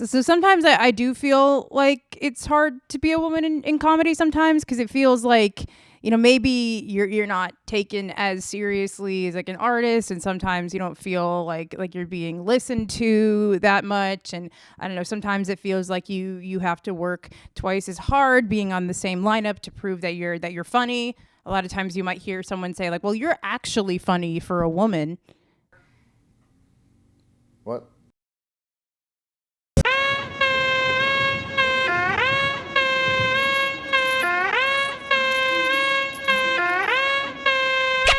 So sometimes I do feel like it's hard to be a woman in comedy sometimes, because it feels like, maybe you're not taken as seriously as like an artist, and sometimes you don't feel like you're being listened to that much. And I don't know, sometimes it feels like you have to work twice as hard being on the same lineup to prove that you're funny. A lot of times you might hear someone say like, well, you're actually funny for a woman. What?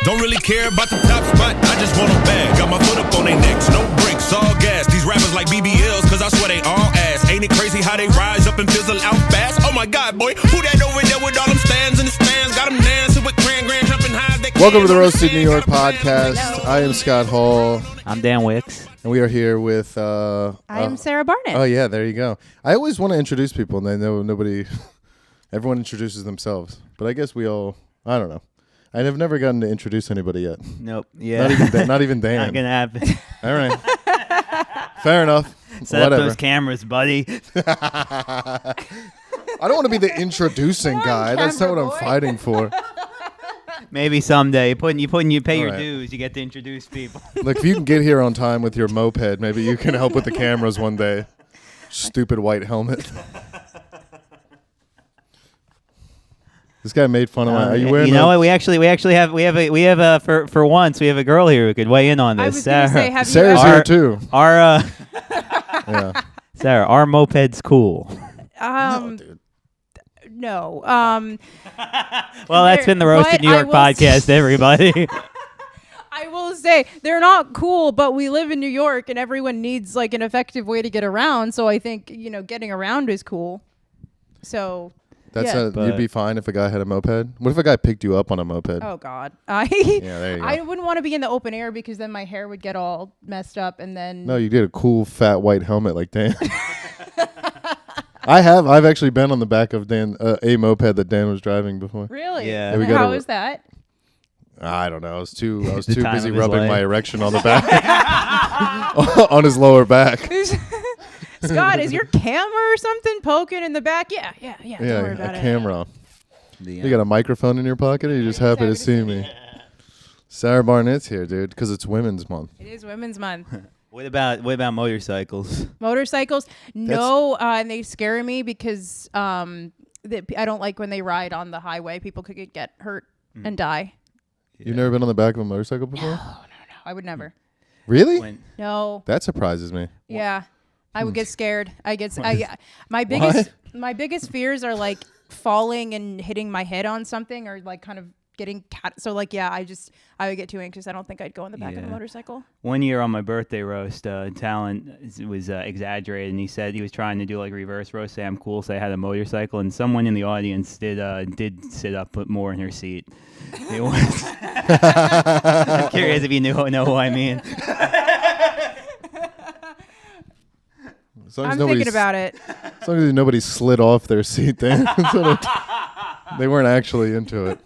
Don't really care about the top spot, I just want a bag. Got my foot up on their necks, no brakes, all gas. These rappers like BBLs, cause I swear they all ass. Ain't it crazy how they rise up and fizzle out fast? Oh my God, boy, who that over there with all them stands in the stands? Got them dancing with grand jumping high. Welcome to the Roasted New York podcast. Hello. I am Scott Hall. I'm Dan Wickes. And we are here with... I am Sarah Barnitt. Oh yeah, there you go. I always want to introduce people and they know nobody... Everyone introduces themselves. But I guess we all... I don't know. I have never gotten to introduce anybody yet. Nope. Yeah. Not even Dan. Not gonna happen. All right. Fair enough. Set Whatever. up those cameras, buddy. I don't want to be the introducing guy. That's not what I'm fighting for. Maybe someday. You pay your All right. dues. You get to introduce people. Look, if you can get here on time with your moped, maybe you can help with the cameras one day. Stupid white helmet. This guy made fun of my. Are you wearing? You know what? We actually have for once we have a girl here who could weigh in on this. I was gonna say, have Sarah's you here ever, too. Our Yeah. Sarah, our moped's cool. No, dude. No. Well, that's been the Roasted but New York I will podcast, everybody. I will say they're not cool, but we live in New York and everyone needs like an effective way to get around. So I think, getting around is cool. So That's yeah. you'd be fine if a guy had a moped. What if a guy picked you up on a moped? Oh God. Yeah, there you go. I wouldn't want to be in the open air because then my hair would get all messed up and then No, you get a cool fat white helmet like Dan. I've actually been on the back of Dan a moped that Dan was driving before. Really? Yeah. Yeah, we How gotta- is that? I don't know. I was too The time busy of his rubbing life. my erection on the back, on his lower back. Scott, is your camera or something poking in the back? Yeah. Don't worry Yeah, about a it. camera. You got a microphone in your pocket, or you just happy to see me? Sarah Barnitt's here, dude, because it's Women's Month. It is Women's Month. What about motorcycles? Motorcycles? No, and they scare me because I don't like when they ride on the highway. People could get hurt and die. You've never been on the back of a motorcycle before? No. I would never. Really? No. That surprises me. Yeah. I would get scared. My biggest fears are like falling and hitting my head on something or like kind of getting so like I would get too anxious. I don't think I'd go on the back of a motorcycle. One year on my birthday roast, Talent was exaggerated, and he said he was trying to do like reverse roast, say I'm cool, say I had a motorcycle, and someone in the audience did sit up, put more in her seat. It was. I'm curious if you know who I mean. As long as I'm nobody's- thinking about it. As long as nobody slid off their seat, then they weren't actually into it.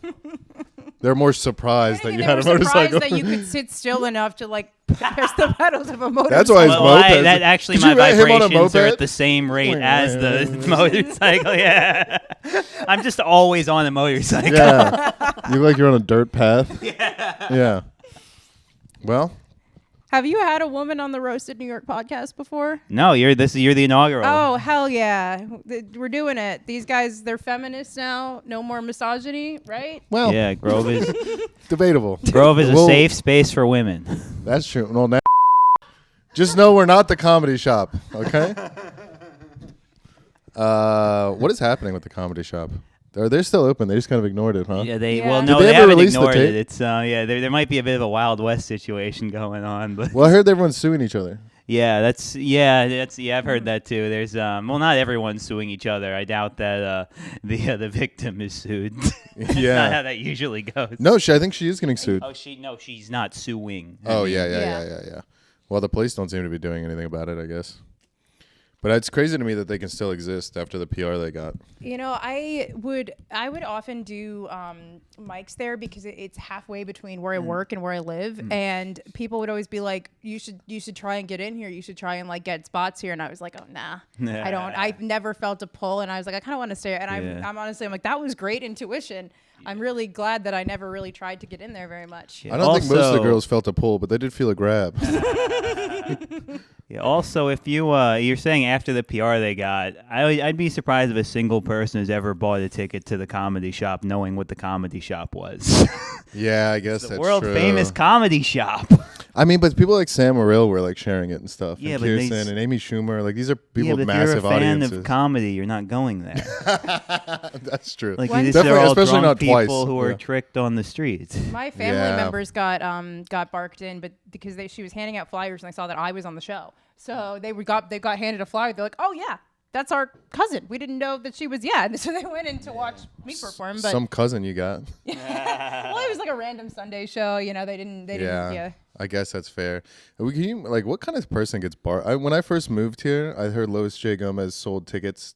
They're more surprised that you had a motorcycle. Surprised that you could sit still enough to like press the pedals of a motorcycle. That's why it's mopeds. That actually, Could my you ride him on a vibrations are moped? at the same rate as the motorcycle. Yeah, I'm just always on a motorcycle. Yeah. You look like you're on a dirt path. Yeah. Well, Have you had a woman on the Roasted New York podcast before? No, you're the inaugural. Oh, hell yeah. We're doing it. These guys, they're feminists now. No more misogyny, right? well, Yeah, Grove is debatable. a Well, safe space for women. That's true. Well, now, just know we're not the comedy shop, okay? What is happening with the comedy shop? They're still open. They just kind of ignored it, huh? Yeah, Yeah. Did no, they they ever haven't release the ignored tape? it. It's there might be a bit of a Wild West situation going on, but Well, I heard everyone's suing each other. I've heard that too. There's not everyone's suing each other. I doubt that the victim is sued. That's Yeah. not how that usually goes. No, I think she is getting sued. She's not suing. Oh, yeah. Well, the police don't seem to be doing anything about it, I guess. But it's crazy to me that they can still exist after the PR they got. You know, I would often do mics there because it's halfway between where I work and where I live, and people would always be like, "You should try and get in here. You should try and like get spots here." And I was like, "Oh nah, I don't. I've never felt a pull." And I was like, "I kind of want to stay." And I'm honestly, I'm like, that was great intuition. I'm really glad that I never really tried to get in there very much. I don't think most of the girls felt a pull, but they did feel a grab. Yeah. Also, if you're saying after the PR they got, I'd be surprised if a single person has ever bought a ticket to the comedy shop knowing what the comedy shop was. Yeah, I guess that's world true. famous comedy shop. I mean, but people like Sam Morril were like sharing it and stuff. Yeah, and but Kirsten and Amy Schumer, like these are people yeah, with but massive if you're a fan audiences. of comedy, you're not going there. That's true. Like When- these Definitely, are all especially drunk not twice. people who are Yeah. tricked on the streets. My family Yeah. members got barked in, but because she was handing out flyers and they saw that I was on the show, so they got handed a flyer. They're like, "Oh yeah, that's our cousin. We didn't know that she was." Yeah, and so they went in to watch me perform. But Some cousin you got. well, it was like a random Sunday show. You know, they didn't. Yeah. I guess that's fair. What kind of person gets barred? When I first moved here, I heard Louis J. Gomez sold tickets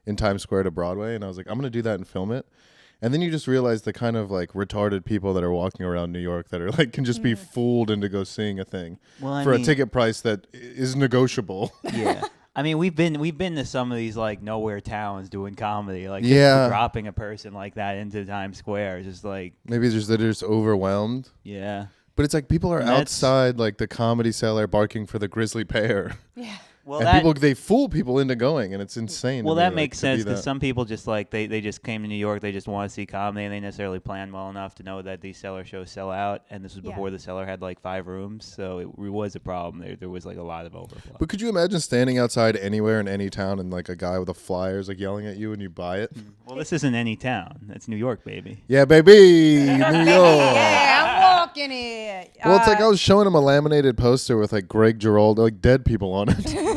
in Times Square to Broadway, and I was like, I'm going to do that and film it. And then you just realize the kind of like retarded people that are walking around New York that are like can just be fooled into go seeing a thing a ticket price that is negotiable. Yeah. I mean, we've been to some of these like nowhere towns doing comedy, like Yeah. dropping a person like that into Times Square, just like Maybe they're just overwhelmed. yeah. But it's like people are outside like the Comedy Cellar barking for the Grizzly Pear. Yeah. Well, And they fool people into going, and it's insane. Well, to me, that like, makes to be sense because that. some people just like they just came to New York. They just want to see comedy, and they necessarily plan well enough to know that these Cellar shows sell out. And this was before the Cellar had like 5 rooms, so it was a problem. There was like a lot of overflow. But could you imagine standing outside anywhere in any town and like a guy with a flyer is like yelling at you and you buy it? Well, this isn't any town. That's New York, baby. Yeah, baby, New York. Yeah, I'm walking it. Well, it's like I was showing him a laminated poster with like Greg Giraldo, like dead people on it.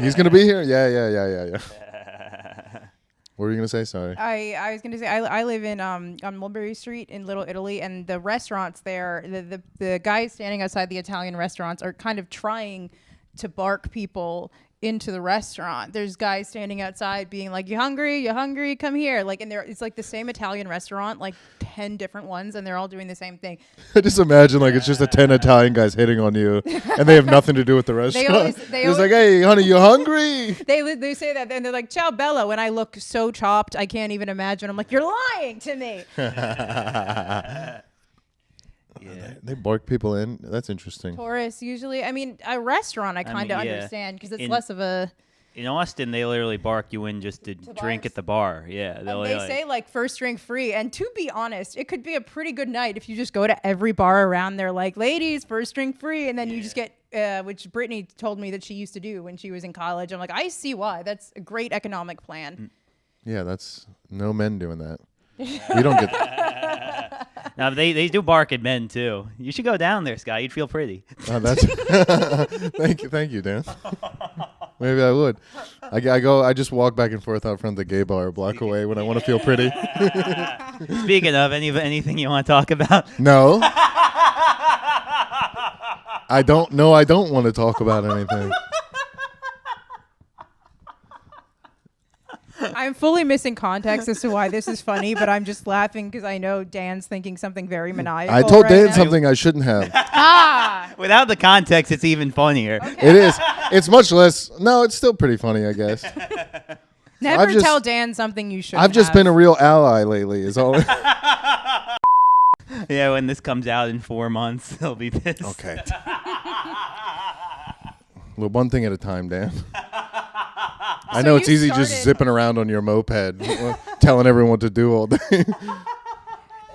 He's gonna be here. Yeah. What were you gonna say? Sorry. I was gonna say I live in on Mulberry Street in Little Italy, and the restaurants there, the guys standing outside the Italian restaurants are kind of trying to bark people into the restaurant. There's guys standing outside being like, "You hungry? You hungry? Come here!" Like, and it's like the same Italian restaurant, like 10 different ones, and they're all doing the same thing. I just imagine like it's just a 10 Italian guys hitting on you, and they have nothing to do with the restaurant. It's like, "Hey, honey, you hungry?" They say that, and they're like, "Ciao, Bella." When I look so chopped, I can't even imagine. I'm like, "You're lying to me." Yeah. They bark people in. That's interesting. Tourists usually. I mean, a restaurant I kind of understand because it's less of a. In Austin, they literally bark you in just to drink bars? at the bar. Yeah, They say like first drink free, and to be honest, it could be a pretty good night if you just go to every bar around there, like, ladies, first drink free, and then you just get, which Brittany told me that she used to do when she was in college. I'm like, I see why. That's a great economic plan. Yeah, that's no men doing that. We don't get that. Now they do bark at men too. You should go down there, Scott. You'd feel pretty. That's thank you, Dan. Maybe I would. I just walk back and forth out front of the gay bar a block away when I want to feel pretty. Speaking of anything you want to talk about? No. I don't want to talk about anything. I'm fully missing context as to why this is funny, but I'm just laughing because I know Dan's thinking something very maniacal. I told right Dan now. something I shouldn't have. Without the context, it's even funnier. Okay. It is. It's much less. No, it's still pretty funny, I guess. Never tell Dan something you shouldn't. I've just been a real ally lately. Is all. Yeah, when this comes out in 4 months, they'll be pissed. Okay. Well, one thing at a time, Dan. I know it's easy just zipping around on your moped, telling everyone what to do all day.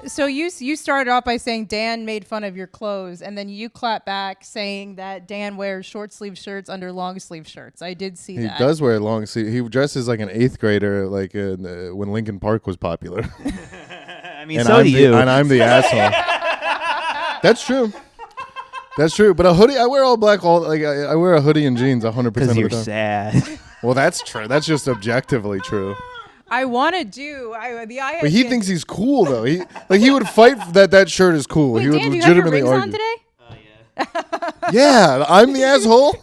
So you started off by saying Dan made fun of your clothes, and then you clap back saying that Dan wears short sleeve shirts under long sleeve shirts. I did see that. He does wear long sleeve. He dresses like an 8th grader, like when Linkin Park was popular. I mean, so do you. And I'm the asshole. That's true. That's true. But a hoodie, I wear all black. I wear a hoodie and jeans 100% of the Because time. you're sad. Well, that's true. That's just objectively true. I want to do But he thinks he's cool though. He would fight that shirt is cool. Wait, he would Dan, do you have your legitimately rings argue. on today? Yeah, I'm the asshole.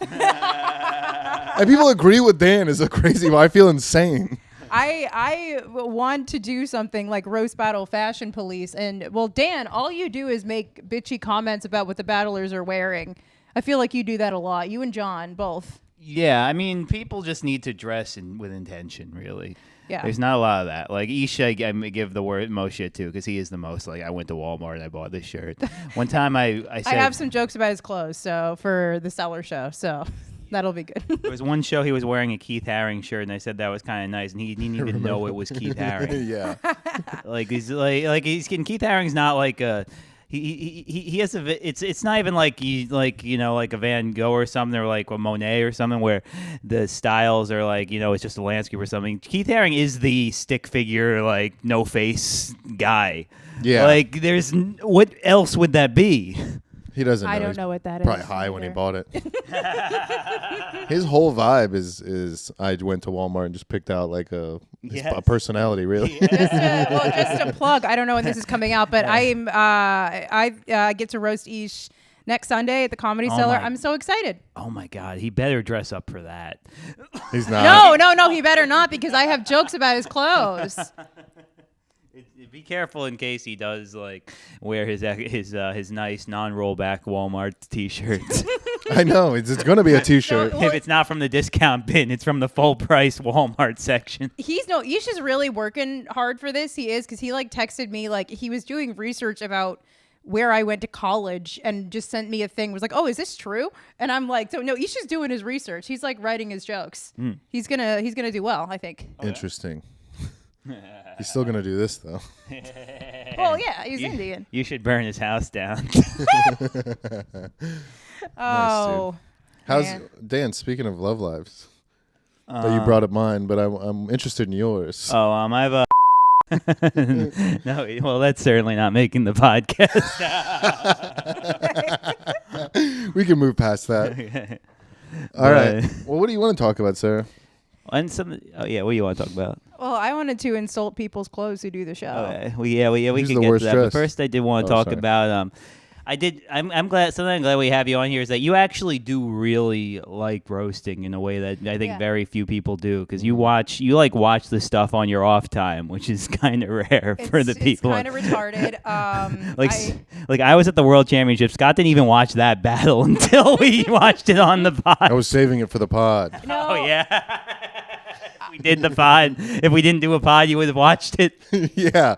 And people agree with Dan is a crazy. I feel insane. I want to do something like Roast Battle Fashion Police. And, well, Dan, all you do is make bitchy comments about what the battlers are wearing. I feel like you do that a lot. You and John, both. Yeah, I mean, people just need to dress with intention, really. Yeah. There's not a lot of that. Like, Isha, I give the most shit to because he is the most. Like, I went to Walmart and I bought this shirt. One time I said... I have some jokes about his clothes, so for the Seller show, so... That'll be good. There was one show he was wearing a Keith Haring shirt, and I said that was kind of nice, and he didn't even know it was Keith Haring. Yeah. Keith Haring's not like a he has a it's not even like like a Van Gogh or something, or like a Monet or something where the styles are like it's just a landscape or something. Keith Haring is the stick figure, like no face guy. Yeah. Like what else would that be? He doesn't know. I don't He's know what that probably is. high when he either. bought it. His whole vibe is I went to Walmart and just picked out like a personality, really. Just a plug. I don't know when this is coming out, but I get to roast Ish next Sunday at the Comedy Cellar. I'm so excited. Oh my God, he better dress up for that. He's not. No, he better not, because I have jokes about his clothes. Be careful in case he does like wear his nice non-rollback Walmart T-shirts. I know it's going to be a T-shirt. No, If it's not from the discount bin, it's from the full price Walmart section. Ish is really working hard for this. He is, because he like texted me like he was doing research about where I went to college and just sent me a thing. Was like, oh, is this true? And I'm like, so no, Ish is doing his research. He's like writing his jokes. He's gonna do well, I think. Interesting. He's still gonna do this though. Well, yeah, he's Indian. You should burn his house down. Oh, How's man. Dan? Speaking of love lives, that you brought up mine, but I'm interested in yours. I've no, well, that's certainly not making the podcast. We can move past that. All right. Well, what do you want to talk about, Sarah? And what do you want to talk about? Well, I wanted to insult people's clothes who do the show. Okay. We can Who's the get to worst that. But dressed? first, I did want to talk about. I'm glad. Something I'm glad we have you on here is that you actually do really like roasting in a way that I think very few people do, because you watch the stuff on your off time, which is kind of rare for the people. It's kind of retarded. Like I was at the World Championship. Scott didn't even watch that battle until we watched it on the pod. I was saving it for the pod. No, Oh yeah. We did the pod. If we didn't do a pod, you would have watched it. Yeah,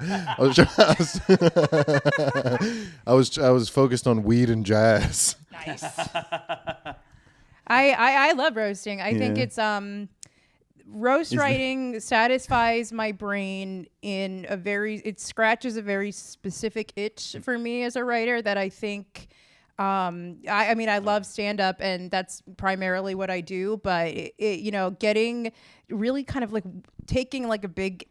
I was focused on weed and jazz. nice. I love roasting. I think it's roast writing satisfies my brain in it scratches a very specific itch for me as a writer that I think. I mean, I love stand up, and that's primarily what I do. But getting really kind of like taking like a big,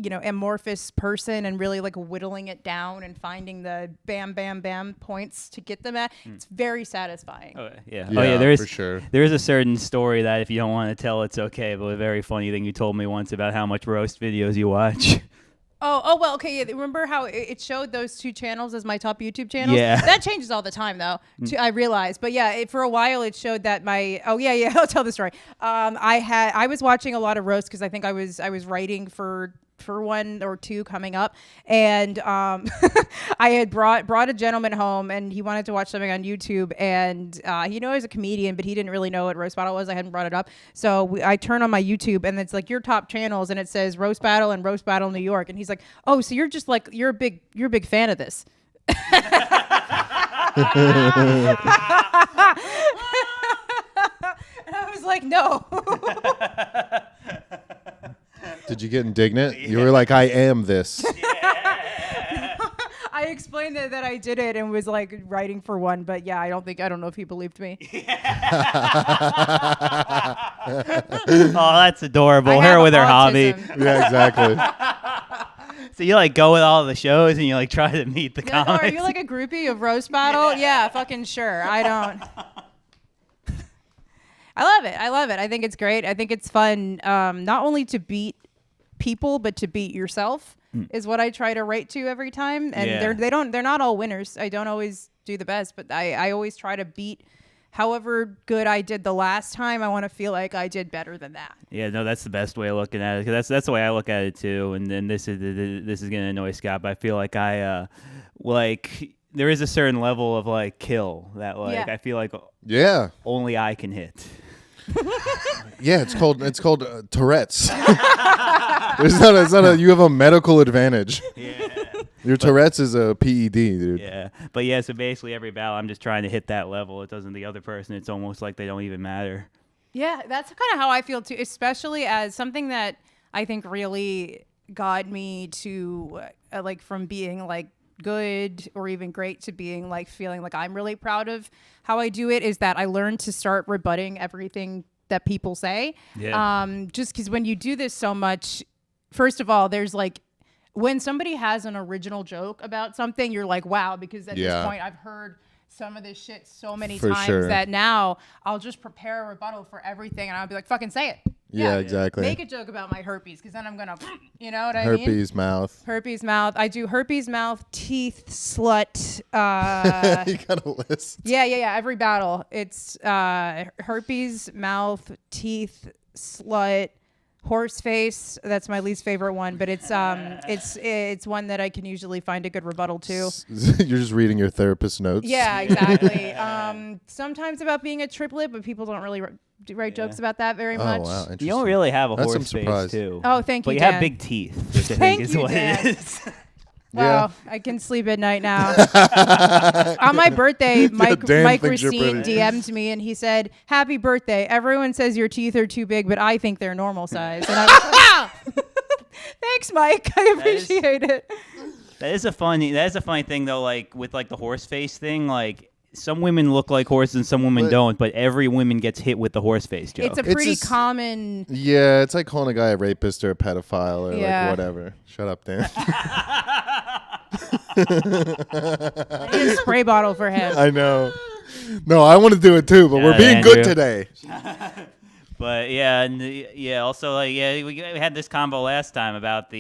amorphous person and really like whittling it down and finding the bam, bam, bam points to get them at. It's very satisfying. Yeah, There is for sure. There is a certain story that if you don't want to tell, it's okay. But a very funny thing you told me once about how much roast videos you watch. Oh, well, okay. Yeah, remember how it showed those two channels as my top YouTube channels? Yeah. That changes all the time, though, I realize. But yeah, for a while it showed that I'll tell the story. I was watching a lot of roast because I think I was writing for one or two coming up, and I had brought a gentleman home, and he wanted to watch something on YouTube, and he knew I was a comedian, but he didn't really know what Roast Battle was. I hadn't brought it up, so I turn on my YouTube, and it's like your top channels, and it says Roast Battle and Roast Battle New York, and he's like, oh, so you're just like you're a big fan of this. And I was like, no. Did you get indignant? You were like, I am this. I explained that I did it and was like writing for one, but yeah, I don't know if he believed me. Oh, that's adorable. Her with her hobby. Yeah, exactly. So you like go with all the shows and you like try to meet the Yeah, comics. are you like a groupie of Roast Battle? Yeah, fucking sure. I don't. I love it. I think it's great. I think it's fun, not only to beat people, but to beat yourself is what I try to write to every time. And they're not all winners. I don't always do the best, but I always try to beat however good I did the last time, I want to feel like I did better than that. Yeah, no, that's the best way of looking at it. 'Cause that's the way I look at it too. And then this is gonna annoy Scott, but I feel like I like there is a certain level of like kill that like I feel like only I can hit. Yeah, it's called Tourette's. It's not a. You have a medical advantage. Yeah. Your Tourette's is a PED, dude. Yeah, but yeah, so basically every battle, I'm just trying to hit that level. It doesn't the other person. It's almost like they don't even matter. Yeah, that's kind of how I feel too, especially as something that I think really got me to like from being like good or even great to being like feeling like I'm really proud of how I do it is that I learned to start rebutting everything that people say. Yeah. Just because when you do this so much, first of all, there's like when somebody has an original joke about something, you're like, wow, because at this point I've heard some of this shit so many times that now I'll just prepare a rebuttal for everything and I'll be like, fucking say it. Yeah, exactly. Make a joke about my herpes because then I'm going to, you know what I mean? Herpes mouth. Herpes mouth. I do herpes mouth, teeth, slut. You got a list. Yeah. Every battle. It's herpes, mouth, teeth, slut, horse face. That's my least favorite one, but it's one that I can usually find a good rebuttal to. You're just reading your therapist's notes. Yeah, exactly. Sometimes about being a triplet, but people don't really write jokes about that very much. Oh, wow. Interesting. You don't really have a That's horse some face surprise. too. Oh, thank you, But you Dan. have big teeth, which I Thank think is you, what Dan. it is. Wow, I can sleep at night now. On my birthday, Mike thinks you're Racine pretty. DM'd me and he said, "Happy birthday! Everyone says your teeth are too big, but I think they're normal size." And I was like, "Thanks, Mike. I appreciate it." That is a funny thing though. Like with like the horse face thing, like some women look like horses and some women don't, but every woman gets hit with the horse face joke. It's a pretty common. Yeah, it's like calling a guy a rapist or a pedophile or like whatever. Shut up, Dan. I need a spray bottle for him. I know. No, I want to do it too, but we're being Andrew. good today. But also like we had this combo last time about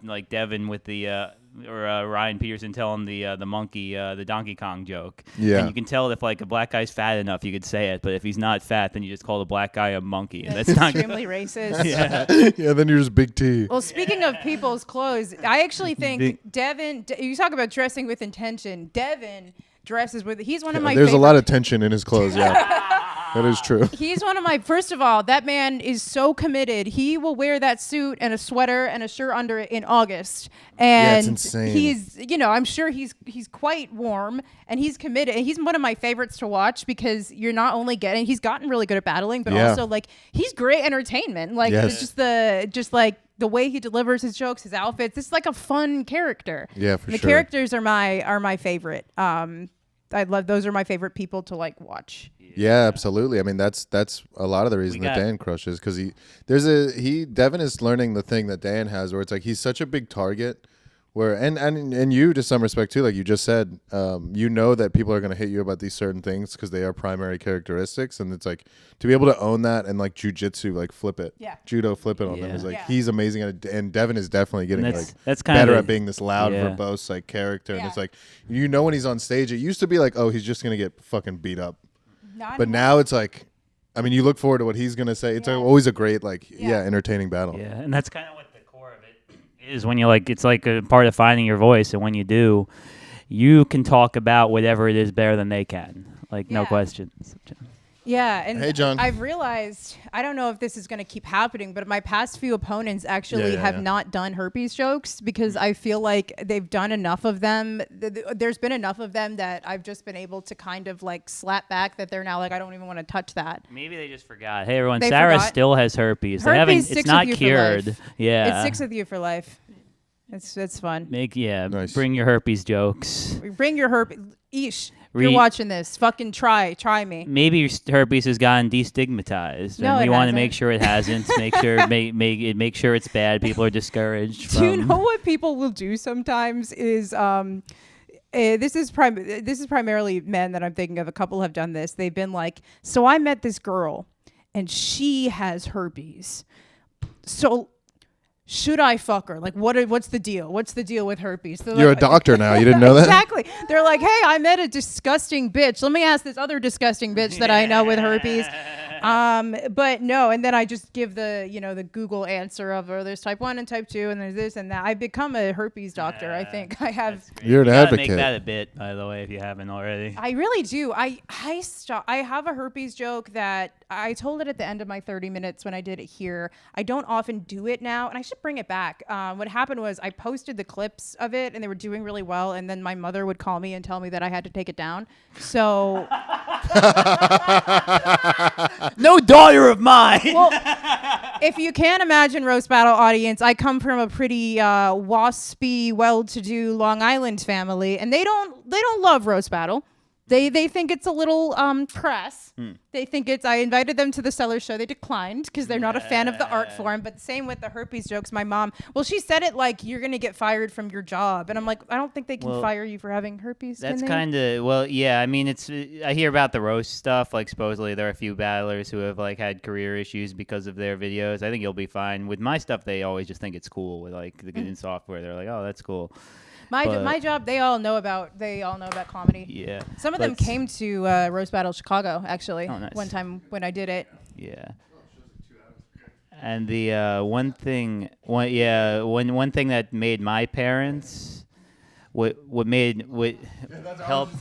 like Devin with the or Ryan Peterson telling the monkey the Donkey Kong joke. Yeah. And you can tell if like a black guy's fat enough, you could say it, but if he's not fat, then you just call the black guy a monkey, and that's not extremely racist. Yeah, then you're just big T. Well, speaking of people's clothes, I actually think Devin. You talk about dressing with intention. Devin dresses with. He's one of my. There's a lot of tension in his clothes. Yeah. That is true. He's one of my. First of all, that man is so committed. He will wear that suit and a sweater and a shirt under it in August, and it's insane. He's, I'm sure he's quite warm and he's committed. And he's one of my favorites to watch because you're not only he's gotten really good at battling, but also like he's great entertainment. Like it's just like the way he delivers his jokes, his outfits. This is like a fun character. Yeah, for the sure. characters are my favorite. I love those are my favorite people to like watch. Yeah, absolutely. I mean, that's a lot of the reason that Dan crushes because Devin is learning the thing that Dan has, where it's like he's such a big target, where and you to some respect too, like you just said, that people are going to hit you about these certain things because they are primary characteristics, and it's like to be able to own that and like jujitsu, like flip it, judo flip it on them is like he's amazing at it, and Devin is definitely getting that's kind better of at being this loud, verbose like character, and it's like when he's on stage, it used to be like, oh, he's just going to get fucking beat up. But now it's like, I mean, you look forward to what he's gonna say. It's always a great, entertaining battle. Yeah, and that's kind of what the core of it is. When you it's like a part of finding your voice, and when you do, you can talk about whatever it is better than they can. No questions. Yeah, and hey, John. I've realized, I don't know if this is going to keep happening, but my past few opponents actually have not done herpes jokes because I feel like they've done enough of them. There's been enough of them that I've just been able to kind of like slap back that they're now like, I don't even want to touch that. Maybe they just forgot. Hey, everyone, Sarah still has herpes. It's not cured. Yeah. It sticks with you for life. It's fun. Nice. Bring your herpes jokes. Bring your herpes. Eesh. If you're watching this, fucking try me. Maybe your herpes has gotten destigmatized. No, and we want to hasn't. make sure it hasn't. make sure it's bad. People are discouraged. Do you know what people will do sometimes is this is primarily men that I'm thinking of. A couple have done this. They've been like, so I met this girl and she has herpes. So should I fuck her? Like, what's the deal? What's the deal with herpes? They're You're like, a doctor now. You didn't know that? Exactly. They're like, hey, I met a disgusting bitch. Let me ask this other disgusting bitch that I know with herpes. But no, and then I just give the Google answer of, there's type 1 and type 2 and there's this and that. I've become a herpes doctor. I think I have. You're an you gotta advocate. Make that a bit, by the way, if you haven't already. I really do. I have a herpes joke that I told it at the end of my 30 minutes when I did it here. I don't often do it now, and I should bring it back. What happened was I posted the clips of it, and they were doing really well, and then my mother would call me and tell me that I had to take it down. So... No daughter of mine. Well, if you can't imagine Roast Battle audience, I come from a pretty waspy, well-to-do Long Island family, and they don't love Roast Battle. They think it's a little crass. They think I invited them to the Sellers show. They declined because they're not a fan of the art form. But same with the herpes jokes. My mom, she said it like you're going to get fired from your job. And I'm like, I don't think they can fire you for having herpes. That's kind of, yeah, I mean, I hear about the roast stuff. Like, supposedly there are a few battlers who have, like, had career issues because of their videos. I think you'll be fine. With my stuff, they always just think it's cool. With, like, the in software, they're like, oh, that's cool. My job, they all know about comedy. Yeah. Some of them came to Roast Battle Chicago, actually, one time when I did it. Yeah. And the one thing that made my parents, what helped.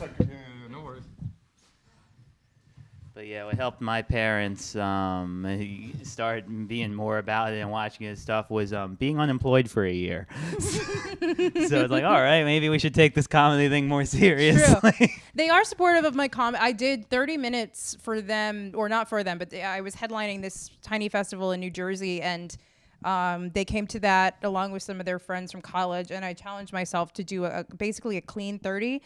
But yeah, what helped my parents start being more about it and watching his stuff was being unemployed for a year. So it's like, all right, maybe we should take this comedy thing more seriously. True. They are supportive of my comedy. I did 30 minutes for them, or not for them, but I was headlining this tiny festival in New Jersey, and they came to that along with some of their friends from college, and I challenged myself to do basically a clean 30.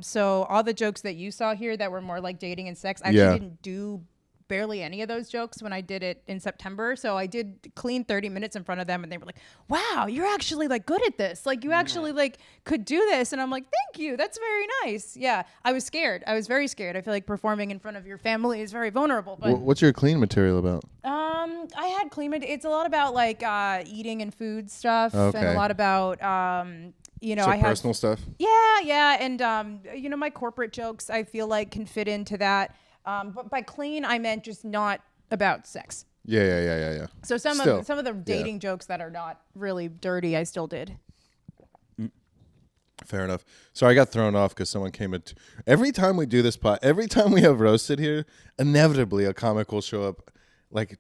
So all the jokes that you saw here that were more like dating and sex, I actually didn't do barely any of those jokes when I did it in September. So I did clean 30 minutes in front of them, and they were like, wow, you're actually like good at this. Like you actually like could do this. And I'm like, thank you. That's very nice. Yeah. I was scared. I was very scared. I feel like performing in front of your family is very vulnerable. But What's your clean material about? I had clean. It's a lot about like eating and food stuff, and a lot about So I have personal stuff. Yeah, and my corporate jokes I feel like can fit into that. But by clean I meant just not about sex. Yeah. So some of the dating jokes that are not really dirty, I still did. Fair enough. So I got thrown off because someone came in. Every time we do this every time we have roasted here, inevitably a comic will show up. Like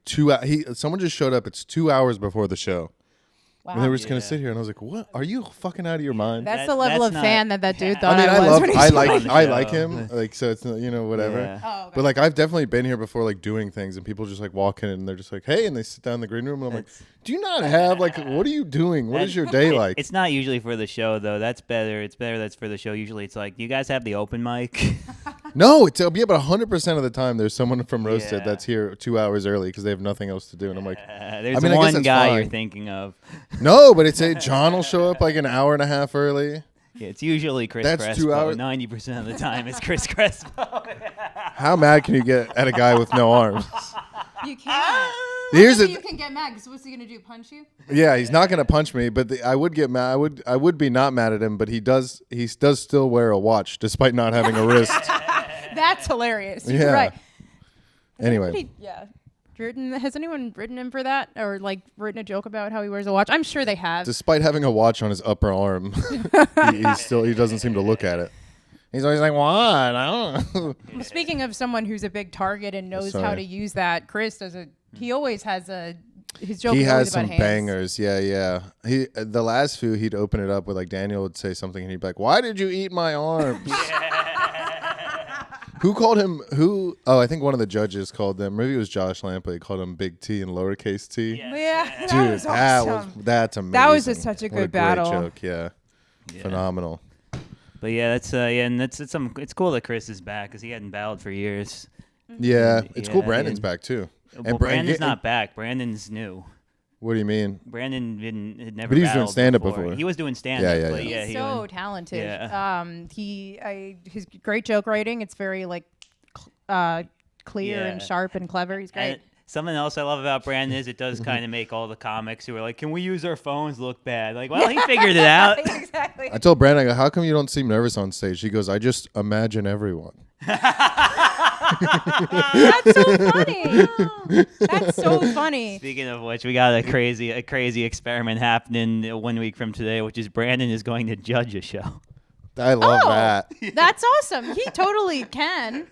someone just showed up. It's 2 hours before the show. Wow. And they were just gonna sit here, and I was like, "What? Are you fucking out of your mind?" That's the level of fan that dude thought. I like him. Like, so it's whatever. Yeah. Oh, okay. But like, I've definitely been here before, like doing things, and people just like walk in, and they're just like, "Hey," and they sit down in the green room, and I'm like, "Do you not have like? What are you doing? What is your day like?" It's not usually for the show though. That's better. It's better that's for the show. Usually, it's like, you guys have the open mic. No, it'll be about 100% of the time. There's someone from Roasted that's here 2 hours early because they have nothing else to do, and I'm like, there's one guy you're thinking of. No, but it's John will show up like an hour and a half early. Yeah, it's usually Chris That's Crespo. 2 hours. 90% of the time, it's Chris Crespo. How mad can you get at a guy with no arms? You can't. You can get mad because what's he gonna do? Punch you? Yeah, he's not gonna punch me, but I would get mad. I would be not mad at him, but he does still wear a watch despite not having a wrist. That's hilarious. You're right. Anyway. Has anyone written him for that, or like written a joke about how he wears a watch? I'm sure they have. Despite having a watch on his upper arm, he doesn't seem to look at it. He's always like, "What? I don't know." Well, speaking of someone who's a big target and knows how to use that, Chris he always has his joke. He is has about some hands. bangers. Yeah. The last few he'd open it up with like Daniel would say something and he'd be like, "Why did you eat my arms?" Who called him? Oh, I think one of the judges called them. Maybe it was Josh Lampa. He called him Big T and lowercase T. Yeah, dude, awesome. That's amazing. That was just such a What good battle. Great joke, yeah. Phenomenal. But yeah, that's and it's cool that Chris is back because he hadn't battled for years. Yeah, it's cool. Brandon's back too. Well, Brandon's not back. Brandon's new. What do you mean? Brandon had never. But he was doing battled stand-up before. before. He was doing stand-up. Yeah. He's so talented. Yeah. His great joke writing. It's very like clear and sharp and clever. He's great. Something else I love about Brandon is it does kind of make all the comics who are like, can we use our phones look bad? Like, well, he figured it out. Exactly. I told Brandon, I go, how come you don't seem nervous on stage? He goes, I just imagine everyone. That's so funny. That's so funny. Speaking of which, we got a crazy experiment happening 1 week from today, which is Brandon is going to judge a show. I love that. That's awesome. He totally can.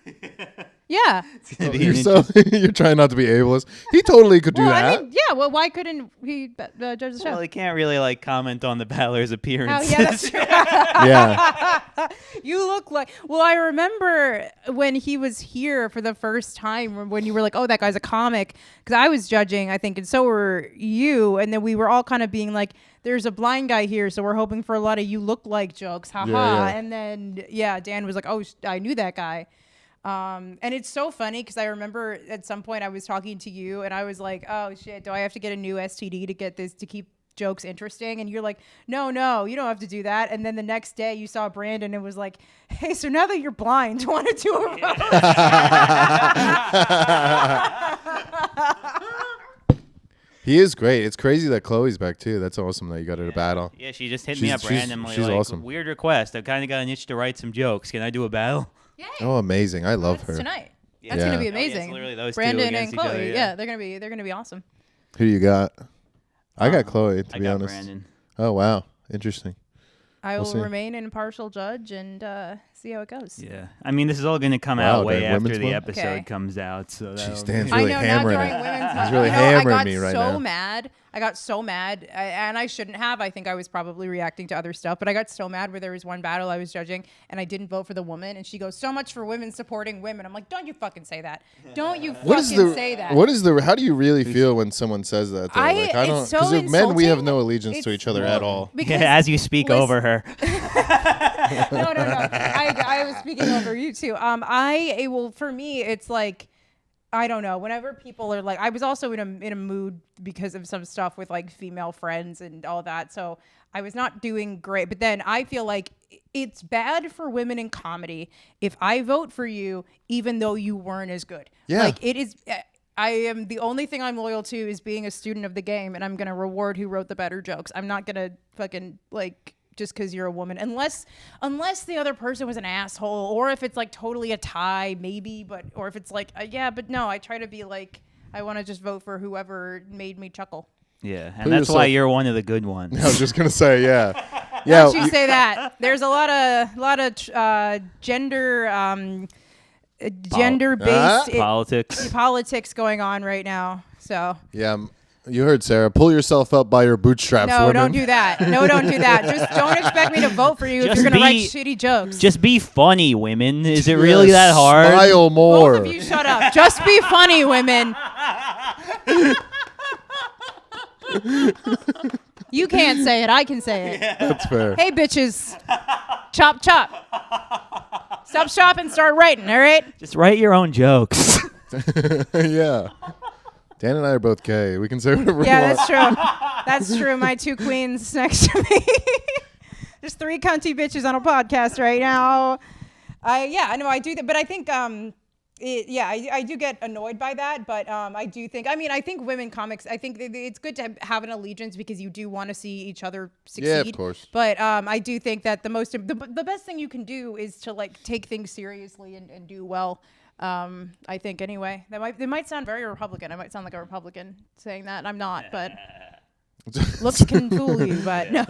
Yeah. You're trying not to be ableist. He totally could do that. I mean, yeah. Well, why couldn't he judge the show? Well, he can't really like comment on the battler's appearance. Oh, yeah, that's true. Yeah. You look like. Well, I remember when he was here for the first time when you were like, "Oh, that guy's a comic," because I was judging, I think, and so were you, and then we were all kind of being like, "There's a blind guy here, so we're hoping for a lot of you look like jokes, haha." Yeah. And then Dan was like, "Oh, I knew that guy." And it's so funny because I remember at some point I was talking to you and I was like, oh shit, do I have to get a new STD to get this to keep jokes interesting? And you're like, no, you don't have to do that. And then the next day you saw Brandon and was like, hey, so now that you're blind, do you want to do a roast? He is great. It's crazy that Chloe's back too. That's awesome that you got her to battle. Yeah, she just hit me up randomly. She's like, awesome. Weird request. I've kind of got an itch to write some jokes. Can I do a battle? Yay. Oh, amazing. I love her. Tonight. Yeah. That's gonna be Yeah. amazing. It's literally those two Brandon against and each Chloe. other, Yeah, they're gonna be awesome. Who you got? I got Chloe, to I be got honest. Brandon. Oh, wow. Interesting. I will see. remain an impartial judge and see how it goes. Yeah, I mean, this is all going to come Wow, out way during after women's the month? episode Okay. comes out. So She that'll stands be- really I know hammering now it. during women's He's month. really I hammering got me right so now. mad. I got so mad, and I shouldn't have. I think I was probably reacting to other stuff, but I got so mad where there was one battle I was judging, and I didn't vote for the woman, and she goes, "So much for women supporting women." I'm like, "Don't you fucking say that? Don't you What is fucking say that?" how do you really feel when someone says that? Though? It's so because men, we have insulting. no allegiance to each other at all. Because Yeah, as you speak listen- over her. no. I was speaking over you too. For me, it's like, I don't know. Whenever people are like, I was also in a mood because of some stuff with like female friends and all that. So I was not doing great. But then I feel like it's bad for women in comedy if I vote for you, even though you weren't as good. Yeah. Like it is. I am the only thing I'm loyal to is being a student of the game, and I'm gonna reward who wrote the better jokes. I'm not gonna fucking like. Just because you're a woman, unless the other person was an asshole, or if it's like totally a tie, maybe, or if it's like, but no, I try to be like, I want to just vote for whoever made me chuckle. Yeah, and Put that's why yourself- you're one of the good ones. I was just gonna say, yeah. Don't you say that? There's a lot of gender-based Politics. going on right now. So Yeah. You heard Sarah. Pull yourself up by your bootstraps, no, women. don't do that. No, don't do that. Just don't expect me to vote for you if Just you're gonna write be- shitty jokes. Just be funny, women. Is it really that hard? Smile more. Both of you shut up. Just be funny, women. You can't say it. I can say it. That's fair. Hey, bitches. Chop, chop. Stop shopping. Start writing, all right? Just write your own jokes. Yeah. Dan and I are both gay. We can say whatever we Yeah, want. that's true. That's true. My two queens next to me. There's three cunty bitches on a podcast right now. I know I do that, but I think I do get annoyed by that, but I do think, I think women comics, I think it's good to have an allegiance because you do want to see each other succeed. Yeah, of course. But I do think that the best thing you can do is to like take things seriously and do well. I think anyway, that might sound very Republican. I might sound like a Republican saying that. I'm not, but looks can fool you, but no.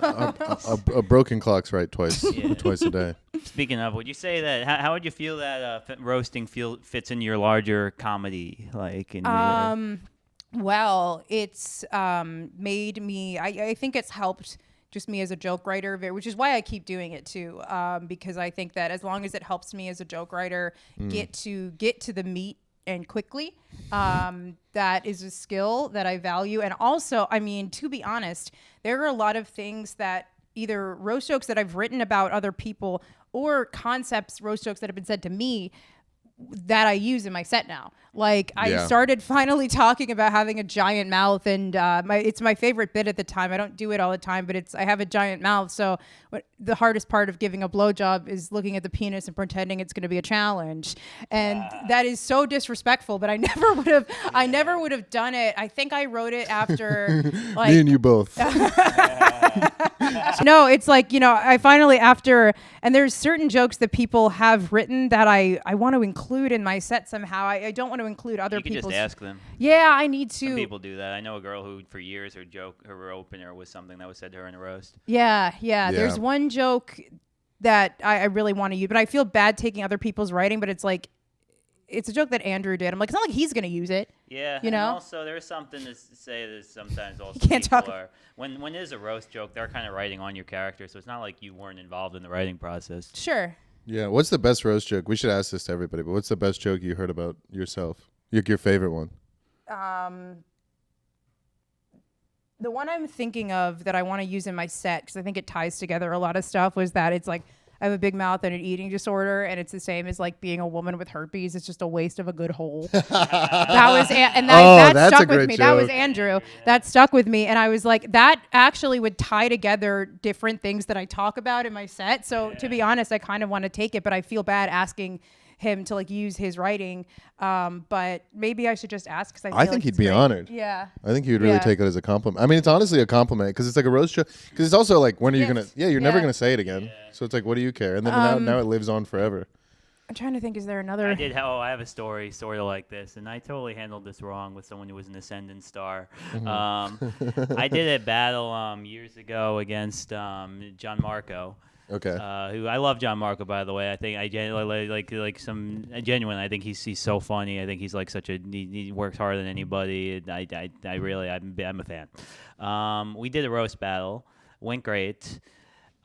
A broken clock's right twice a day. Speaking of, would you say that? How would you feel that roasting fits in your larger comedy? Like, Well, it's made me. I think it's helped just me as a joke writer, which is why I keep doing it too. Because I think that as long as it helps me as a joke writer get to the meat and quickly, that is a skill that I value. And also, to be honest, there are a lot of things that either roast jokes that I've written about other people or concepts, roast jokes that have been said to me that I use in my set now. Like I Yeah. started finally talking about having a giant mouth, and it's my favorite bit at the time. I don't do it all the time, but I have a giant mouth. So the hardest part of giving a blowjob is looking at the penis and pretending it's going to be a challenge, and that is so disrespectful. But I never would have done it. I think I wrote it after like Me and you both. no, it's like, I finally and there's certain jokes that people have written that I want to include in my set somehow. I don't want to include other You can people's. just ask them. Yeah, I need to. Some people do that. I know a girl who, for years, her opener was something that was said to her in a roast. Yeah. There's one joke that I really want to use, but I feel bad taking other people's writing, but it's like, it's a joke that Andrew did. I'm like, it's not like he's going to use it. Yeah, you know? And also, there's something to say that sometimes also You can't people talk. are, when it is a roast joke, they're kind of writing on your character, so it's not like you weren't involved in the writing process. Sure. Yeah. What's the best roast joke? We should ask this to everybody, but what's the best joke you heard about yourself? Your favorite one? The one I'm thinking of that I want to use in my set, because I think it ties together a lot of stuff, was that it's like, I have a big mouth and an eating disorder, and it's the same as like being a woman with herpes. It's just a waste of a good hole. That that's stuck a great with me. That was joke. Andrew. That stuck with me, and I was like, that actually would tie together different things that I talk about in my set. So to be honest, I kind of want to take it, but I feel bad asking him to like use his writing. But maybe I should just ask, because I think he'd be honored. Yeah. I think he would really Yeah. take it as a compliment. I mean, it's honestly a compliment because it's like a roast joke. Because it's also like, when are you Yes. gonna? Yeah, you're never Yeah. gonna say it again. So it's like, what do you care? And then now it lives on forever. I'm trying to think, is there another? I have a story sort of like this, and I totally handled this wrong with someone who was an ascendant star. I did a battle years ago against John Marco. Okay. Who I love John Marco, by the way. I think I genuinely genuine. I think he's so funny. I think he's like he works harder than anybody. I'm a fan. We did a roast battle, went great.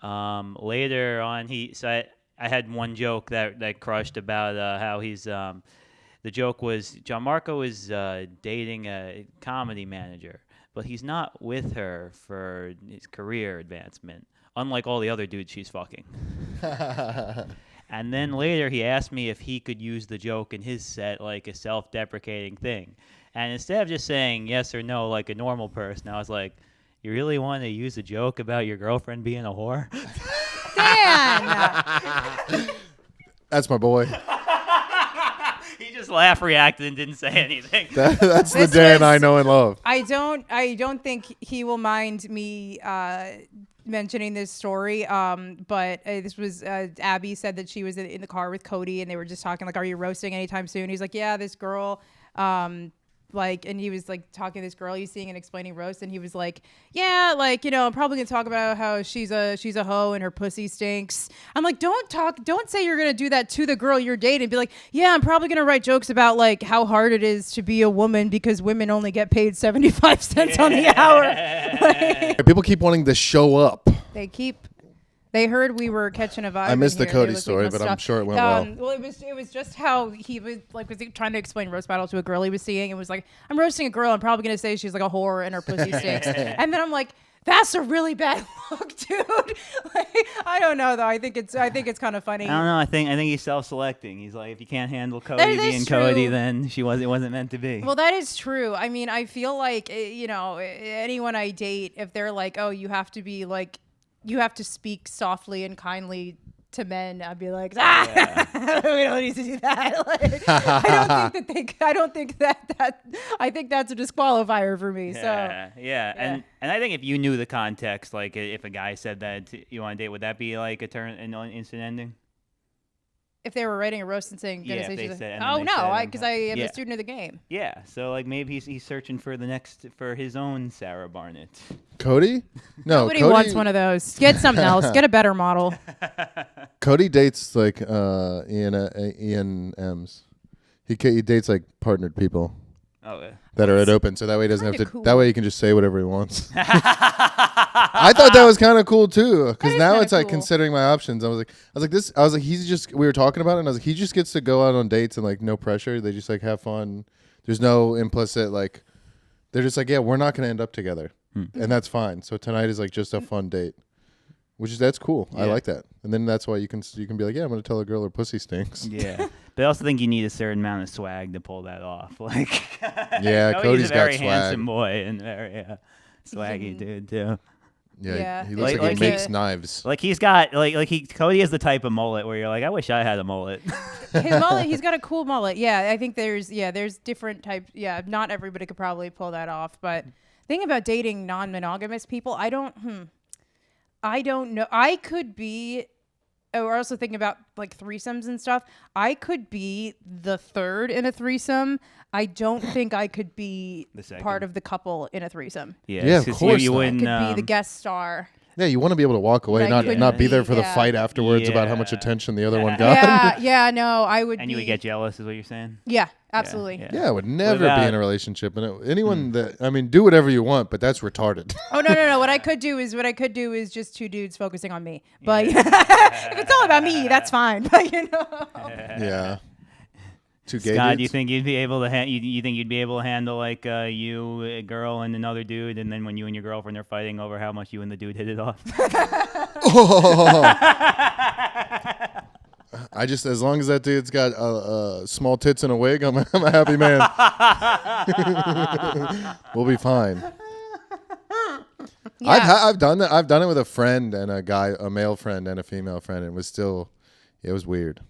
Later on, I had one joke that crushed about how he's. The joke was John Marco is dating a comedy manager, but he's not with her for his career advancement. Unlike all the other dudes she's fucking. And then later he asked me if he could use the joke in his set like a self-deprecating thing. And instead of just saying yes or no like a normal person, I was like, you really want to use a joke about your girlfriend being a whore? Dan! That's my boy. He just laughed, reacted, and didn't say anything. That's the This Dan was- I know and love. I don't think he will mind me mentioning this story. But this was Abby said that she was in the car with Cody, and they were just talking like, "Are you roasting anytime soon?" He's like, "Yeah, this girl." And he was like talking to this girl he's seeing and explaining roast, and he was like, "Yeah, like, I'm probably gonna talk about how she's a hoe and her pussy stinks." I'm like, don't say you're gonna do that to the girl you're dating. Be like, "Yeah, I'm probably gonna write jokes about like how hard it is to be a woman because women only get paid 75 cents on the hour." Like, People keep wanting to show up. They heard we were catching a vibe. I missed in the here. They Cody looked story, like but must I'm stop. sure it went well. Well, it was just how he was trying to explain roast battle to a girl he was seeing. It was like, "I'm roasting a girl. I'm probably gonna say she's like a whore and her pussy stinks." And then I'm like, "That's a really bad look, dude." Like, I don't know though. I think it's kind of funny. I don't know. I think he's self-selecting. He's like, if you can't handle Cody That is being true. Cody, then it wasn't meant to be. Well, that is true. I mean, I feel like anyone I date, if they're like, "Oh, you have to be like, you have to speak softly and kindly to men," I'd be like, we don't need to do that. Like, I think that's a disqualifier for me. Yeah. And I think if you knew the context, like if a guy said that you want to date, would that be like an instant ending? If they were writing a roast and saying, Yeah, if they she's said- like, and then "Oh they no," said, because I am yeah. a student of the game. Yeah. So like maybe he's searching for his own Sarah Barnitt. Cody? No, Nobody wants one of those. Get something else. Get a better model. Cody dates like Ian M's. He dates like partnered people Oh, yeah. that are at open, so that way he doesn't have Kinda to. cool. That way he can just say whatever he wants. I thought that was kind of cool too, because is now kinda it's like cool. considering my options. I was like, he's just. We were talking about it, and I was like, he just gets to go out on dates and like no pressure. They just like have fun. There's no implicit like. They're just like, yeah, we're not gonna end up together, and that's fine. So tonight is like just a fun date, that's cool. I Yeah. like that, and then that's why you can be like, yeah, I'm gonna tell a girl her pussy stinks. Yeah. But I also think you need a certain amount of swag to pull that off. Like, Yeah, Cody's a very got swag. handsome boy and very swaggy dude too. Yeah. he looks like he makes knives. Like he's got Cody is the type of mullet where you're like, I wish I had a mullet. His mullet, he's got a cool mullet. Yeah, I think there's different types. Yeah, not everybody could probably pull that off. But thing about dating non-monogamous people, I don't know. I could be. Oh, we're also thinking about like threesomes and stuff. I could be the third in a threesome. I don't think I could be part of the couple in a threesome. Yeah, of course you not. wouldn't. I could be the guest star. Yeah, you want to be able to walk away, not be there for the fight afterwards about how much attention the other one got. Yeah, no, I would. And you would get jealous, is what you're saying? Yeah, absolutely. Yeah, I would never be in a relationship. And anyone do whatever you want, but that's retarded. Oh no! What I could do is just two dudes focusing on me. But if it's all about me, that's fine. But Yeah. Two gay Scott, dudes? do you think you'd be able to you think you'd be able to handle like you, a girl, and another dude, and then when you and your girlfriend are fighting over how much you and the dude hit it off? I just, as long as that dude's got small tits and a wig, I'm a happy man. We'll be fine. Yeah. I've done that. I've done it with a friend and a male friend and a female friend. And it was weird.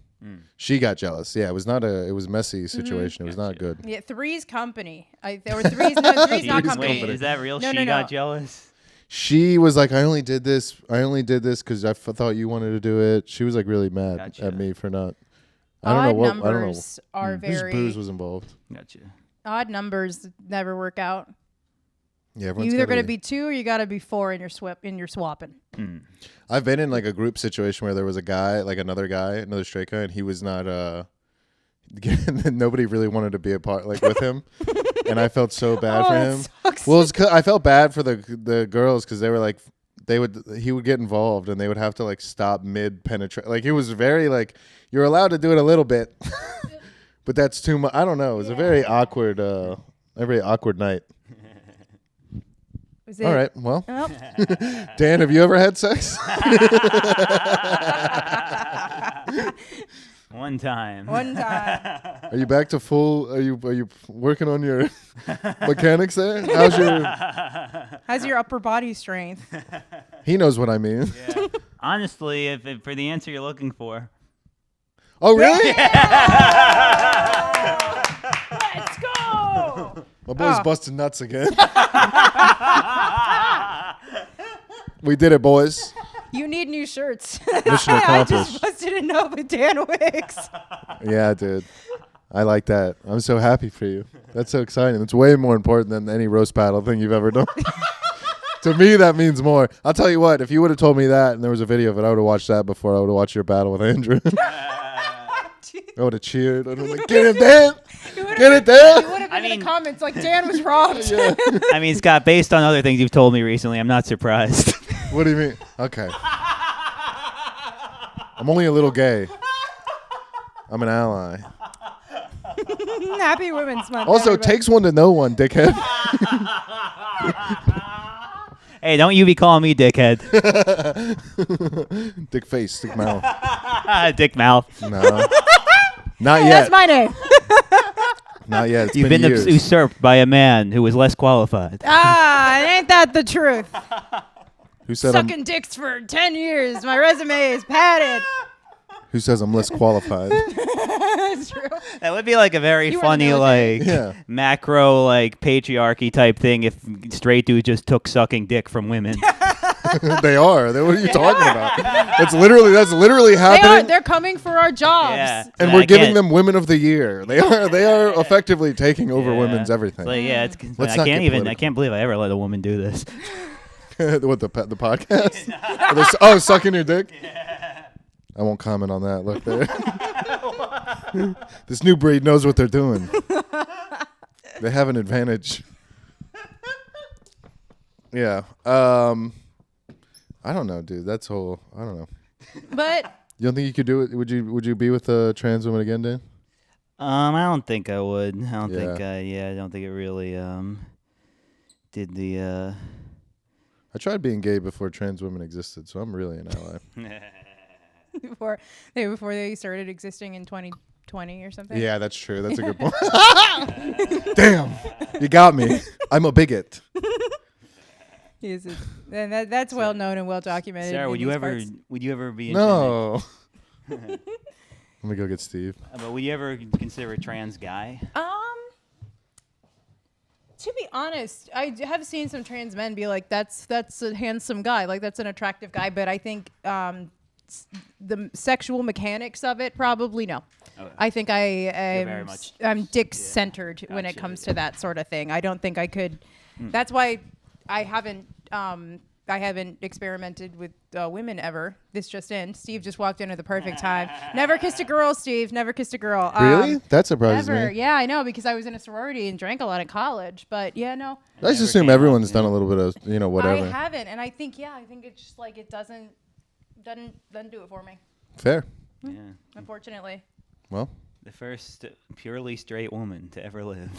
She got jealous. Yeah, it was it was a messy situation. It was not good. Yeah, three's company. Three's not company. Wait, is that real? No, She no. got jealous? She was like, I only did this because I thought you wanted to do it. She was like really mad at me for not. I don't know. Numbers are Whose very. booze was involved? Gotcha. Odd numbers never work out. Yeah, You either got to be 2 or you got to be 4 in your swapping. I've been in like a group situation where there was a guy, like another straight guy, and he was not. Nobody really wanted to be a part with him, and I felt so bad for him. Sucks. Well, I felt bad for the girls because they were like, he would get involved and they would have to like stop mid penetrate. Like it was very like you're allowed to do it a little bit, but that's too much. I don't know. It was a very awkward night. All right. Well, Dan, have you ever had sex? One time. Are you back to full? Are you working on your mechanics there? How's your upper body strength? He knows what I mean. Yeah. Honestly, if for the answer you're looking for. Oh really? Let's go. My boy's busting nuts again. We did it, boys. You need new shirts. Mission I accomplished. just busted a nut with Dan Wickes. Yeah, dude. I like that. I'm so happy for you. That's so exciting. It's way more important than any roast battle thing you've ever done. To me, that means more. I'll tell you what. If you would have told me that and there was a video of it, I would have watched that before I would have watched your battle with Andrew. I would have cheered. I would have been like, get it, Dan! Get it, Dan! You would have been in the comments like Dan was robbed. Yeah. I mean, Scott, based on other things you've told me recently, I'm not surprised. What do you mean? Okay. I'm only a little gay. I'm an ally. Happy Women's Month. Also, everybody. takes one to know one, dickhead. Hey, don't you be calling me dickhead. Dick face, dick mouth. Dick mouth. No. Not Hey, yet. that's my name. Not yet. It's You've been been years. usurped by a man who was less qualified. Ain't that the truth? Who said Sucking dicks for 10 years. My resume is padded. Who says I'm less qualified? It's true. That would be like a very You were in the funny, military. like Yeah. macro, like patriarchy type thing if straight dudes just took sucking dick from women. They are. What are you talking about? That's literally happening. They're coming for our jobs. Yeah. And I we're giving can't- them Women of the Year. They are effectively taking over women's everything. Like, yeah, it's, Let's I not can't get even. I political. can't believe I ever let a woman do this. What the podcast? Sucking your dick. I won't comment on that. Look there. This new breed knows what they're doing. They have an advantage. Yeah. I don't know, dude. I don't know. But You don't think you could do it? Would you be with a trans woman again, Dan? I don't think I would. I don't think. Yeah. I don't think it really did the. I tried being gay before trans women existed, so I'm really an ally. before they started existing in 20 or something. Yeah, that's true. That's a good point. Damn, you got me. I'm a bigot. And that's well known and well documented. Sarah, would in you these ever parts. would you ever be No. Let me go get Steve. but would you ever consider a trans guy? To be honest, I have seen some trans men be like, "That's a handsome guy, like that's an attractive guy." But I think the sexual mechanics of it, probably no. Okay. I think very much- I'm dick centered when it Gotcha. comes to that sort of thing. I don't think I could. That's why I haven't experimented with women ever. This just in. Steve just walked in at the perfect time. Never kissed a girl, Steve. Never kissed a girl. Really? That surprises Never. me. Yeah, I know, because I was in a sorority and drank a lot in college. But yeah, no. I just assume everyone's done a little bit of, whatever. I haven't, and I think it's just like it doesn't do it for me, Fair. Yeah. unfortunately. Well, The first purely straight woman to ever live.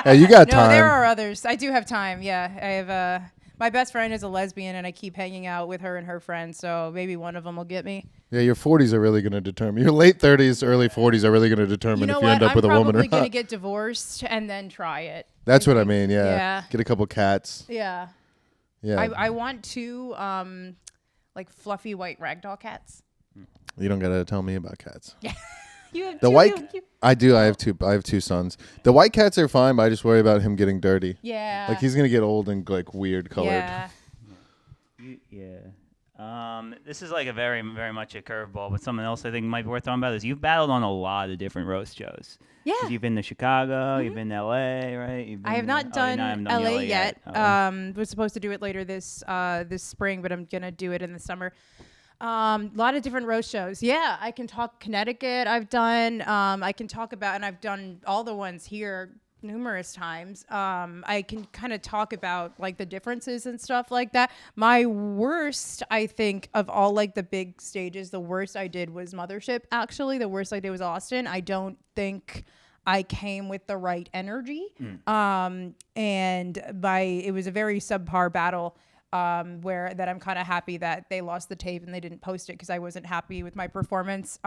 hey, you got No, time. there are others. I do have time. Yeah, I have. My best friend is a lesbian, and I keep hanging out with her and her friends. So maybe one of them will get me. Yeah, your 40s are really going to determine. Your late 30s, early 40s are really going to determine You know if you what? end up with a woman or I'm probably gonna not. get divorced and then try it. That's what I mean. Yeah. Yeah. Get a couple cats. Yeah. Yeah. I want two like fluffy white ragdoll cats. You don't got to tell me about cats. You have The two. white. I do. I have two sons. The white cats are fine, but I just worry about him getting dirty. Yeah. Like he's gonna get old and like weird colored. Yeah. This is like a very, very much a curveball, but something else I think might be worth talking about is you've battled on a lot of different roast shows. Yeah. 'Cause you've been to Chicago, you've been to LA, right? I have not done LA yet. Oh. We're supposed to do it later this spring, but I'm gonna do it in the summer. A lot of different roast shows. Yeah, I can talk Connecticut. I've done. I can talk about, and I've done all the ones here numerous times. I can kind of talk about like the differences and stuff like that. My worst, I think, of all like the big stages, the worst I did was Mothership. Actually, the worst I did was Austin. I don't think I came with the right energy. And it was a very subpar battle. Where that I'm kind of happy that they lost the tape and they didn't post it because I wasn't happy with my performance.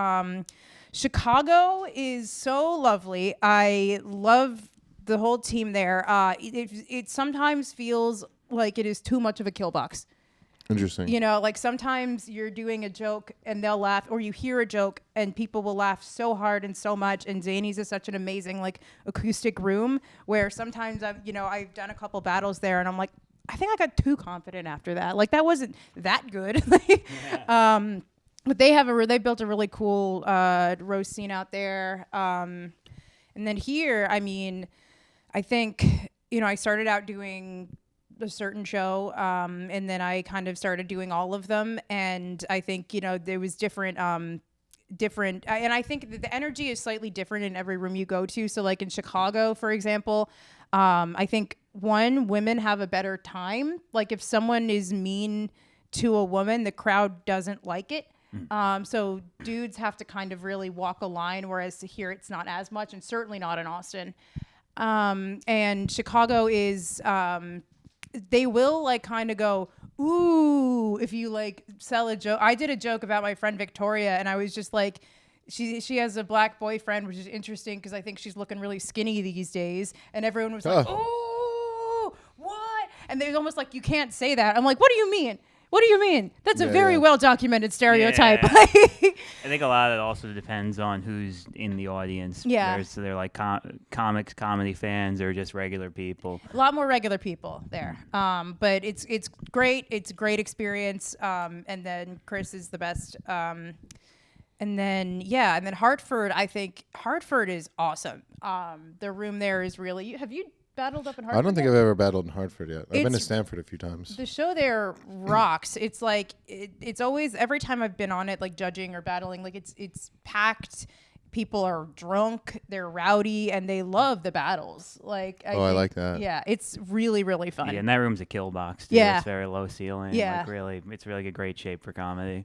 Chicago is so lovely. I love the whole team there. It sometimes feels like it is too much of a kill box. Interesting. You know, like sometimes you're doing a joke and they'll laugh, or you hear a joke and people will laugh so hard and so much. And Zany's is such an amazing like acoustic room where sometimes I've done a couple battles there and I'm like, I think I got too confident after that. Like that wasn't that good. But they built a really cool roast scene out there. And then here, I mean, I think, I started out doing a certain show, and then I kind of started doing all of them. And I think, there was different, and I think the energy is slightly different in every room you go to. So like in Chicago, for example, I think women have a better time. Like if someone is mean to a woman, the crowd doesn't like it. So dudes have to kind of really walk a line, whereas here it's not as much, and certainly not in Austin. And Chicago is, they will like kind of go, ooh, if you like sell a joke. I did a joke about my friend Victoria, and I was just like, she has a black boyfriend, which is interesting because I think she's looking really skinny these days. And everyone was like, oh, what? And there's almost like, you can't say that. I'm like, what do you mean? What do you mean? That's a very well documented stereotype. Yeah. I think a lot of it also depends on who's in the audience. Yeah. So they're like comics, comedy fans, or just regular people. A lot more regular people there. But it's great. It's a great experience. And then Chris is the best. And then Hartford, I think Hartford is awesome. The room there is really, have you battled up in Hartford? I don't think yet? I've ever battled in Hartford yet. I've been to It's- Stanford a few times. The show there rocks. It's like, it's always, every time I've been on it, like judging or battling, like it's packed. People are drunk, they're rowdy, and they love the battles. Like, I like that. Yeah, it's really, really fun. Yeah, and that room's a kill box, too. Yeah. It's very low ceiling. Yeah. Like really, it's really a great shape for comedy.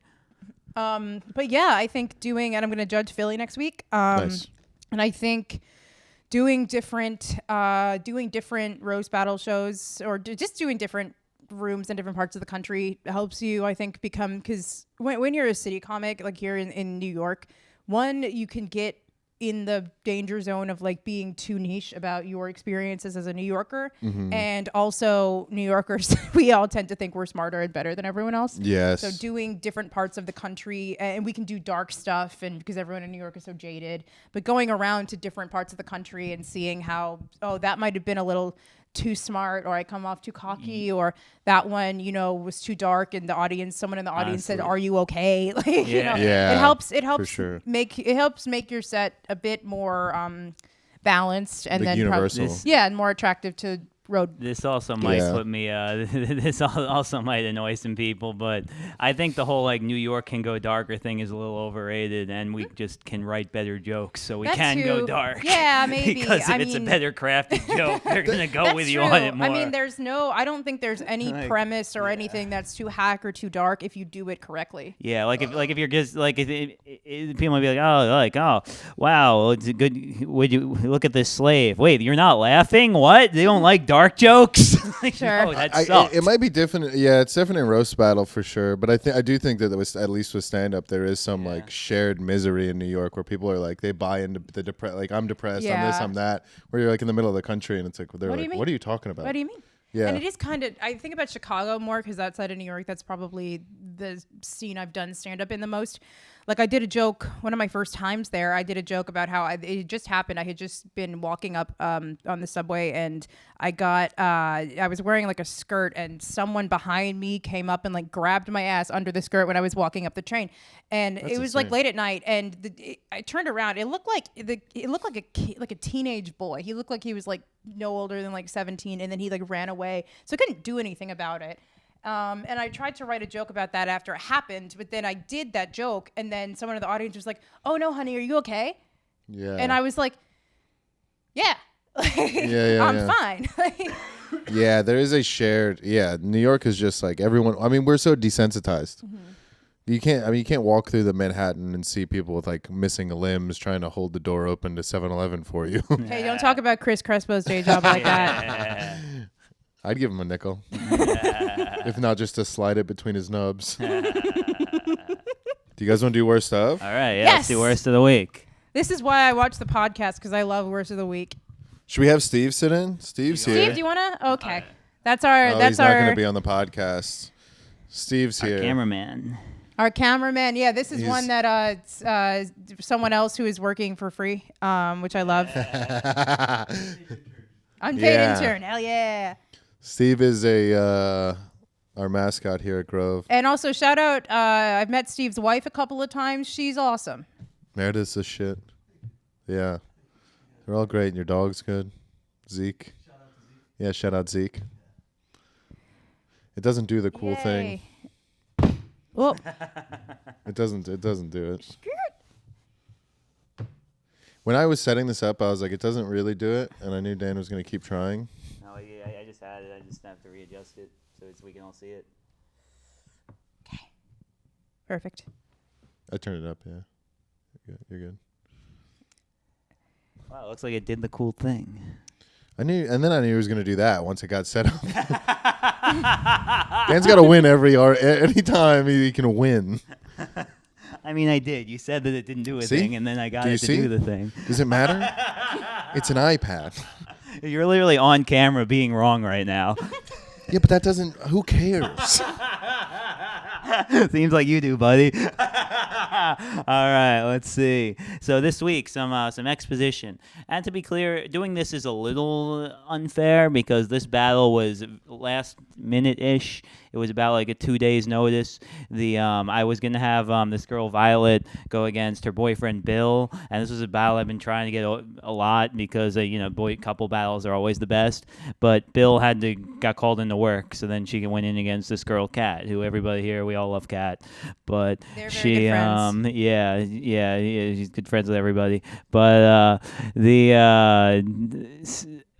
But yeah, I think and I'm going to judge Philly next week. Nice. And I think doing different roast battle shows, or just doing different rooms in different parts of the country helps you, I think, become, because when you're a city comic, like here in New York, one, you can get in the danger zone of like being too niche about your experiences as a New Yorker. And also New Yorkers, we all tend to think we're smarter and better than everyone else. Yes. So doing different parts of the country, and we can do dark stuff, and because everyone in New York is so jaded, but going around to different parts of the country and seeing how, oh, that might have been a little too smart, or I come off too cocky, or that one, was too dark, and someone in the audience said, "Are you okay?" Like, Yeah, it helps for sure. make your set a bit more balanced, and Like then universal. and more attractive to road. This also might put me. This also might annoy some people, but I think the whole like New York can go darker thing is a little overrated, and we just can write better jokes, so we That can go too. dark. Yeah, maybe. Because if it's a better crafted joke, they're gonna go with you on it more. I mean, I don't think there's any premise or anything that's too hack or too dark if you do it correctly. Yeah, if you're just like people might be like, oh wow, it's a good. Would you look at this slave? Wait, you're not laughing? What? They don't like dark jokes? Sure. No, that sucks. It might be different. Yeah, it's different in roast battle for sure. But I do think that there was, at least with stand up, there is some like shared misery in New York where people are like, they buy into the like, I'm depressed, I'm this, I'm that. Where you're like in the middle of the country and it's like, they're like, what are you talking about? What do you mean? Yeah. And it is kind of, I think about Chicago more because outside of New York, that's probably the scene I've done stand up in the most. Like I did a joke, one of my first times there, I did a joke about how it just happened. I had just been walking up on the subway and I was wearing like a skirt and someone behind me came up and like grabbed my ass under the skirt when I was walking up the train. And it was like late at night and I turned around. It looked like a teenage boy. He looked like he was like no older than like 17 and then he like ran away. So I couldn't do anything about it. And I tried to write a joke about that after it happened, but then I did that joke, and then someone in the audience was like, "Oh no, honey, are you okay?" Yeah. And I was like, "Yeah, I'm fine." Yeah, there is a shared. Yeah, New York is just like everyone. I mean, we're so desensitized. You can't walk through the Manhattan and see people with like missing limbs trying to hold the door open to 7-Eleven for you. Hey, don't talk about Chris Crespo's day job like that. I'd give him a nickel. If not just to slide it between his nubs. Do you guys want to do worst stuff? All right, Yes. let's do worst of the week. This is why I watch the podcast, because I love Worst of the Week. Should we have Steve sit in? Steve's here. Steve, do you want to? Okay. That's our. Oh, he's not going to be on the podcast. Steve's Our here. cameraman. Our cameraman. Yeah, this is one that someone else who is working for free, which I love. Unpaid intern. Hell yeah. Steve is our mascot here at Grove. And also shout out, I've met Steve's wife a couple of times. She's awesome. Meredith's a shit. Yeah. They're all great. And your dog's good. Zeke. Yeah, shout out Zeke. It doesn't do the cool thing. Well, It doesn't do it. When I was setting this up, I was like, it doesn't really do it. And I knew Dan was going to keep trying. No, I just had it. I just have to readjust it so we can all see it. okay. Perfect. I turned it up, yeah. You're good. Wow, it looks like it did the cool thing. I knew he was going to do that once it got set up. Dan's got to win any time he can win. I mean, I did. You said that it didn't do a See? thing, and then I got Do you it to see? do the thing. Does it matter? It's an iPad. You're literally on camera being wrong right now. Yeah, but that doesn't. Who cares? Seems like you do, buddy. All right, let's see. So this week, some exposition. And to be clear, doing this is a little unfair because this battle was last minute-ish. It was about like a 2 days notice. I was gonna have this girl Violet go against her boyfriend Bill, and this was a battle I've been trying to get a lot because couple battles are always the best. But Bill got called into work, so then she went in against this girl Kat, who everybody here, we all love Kat, but They're very she good friends. yeah, she's good friends with everybody. But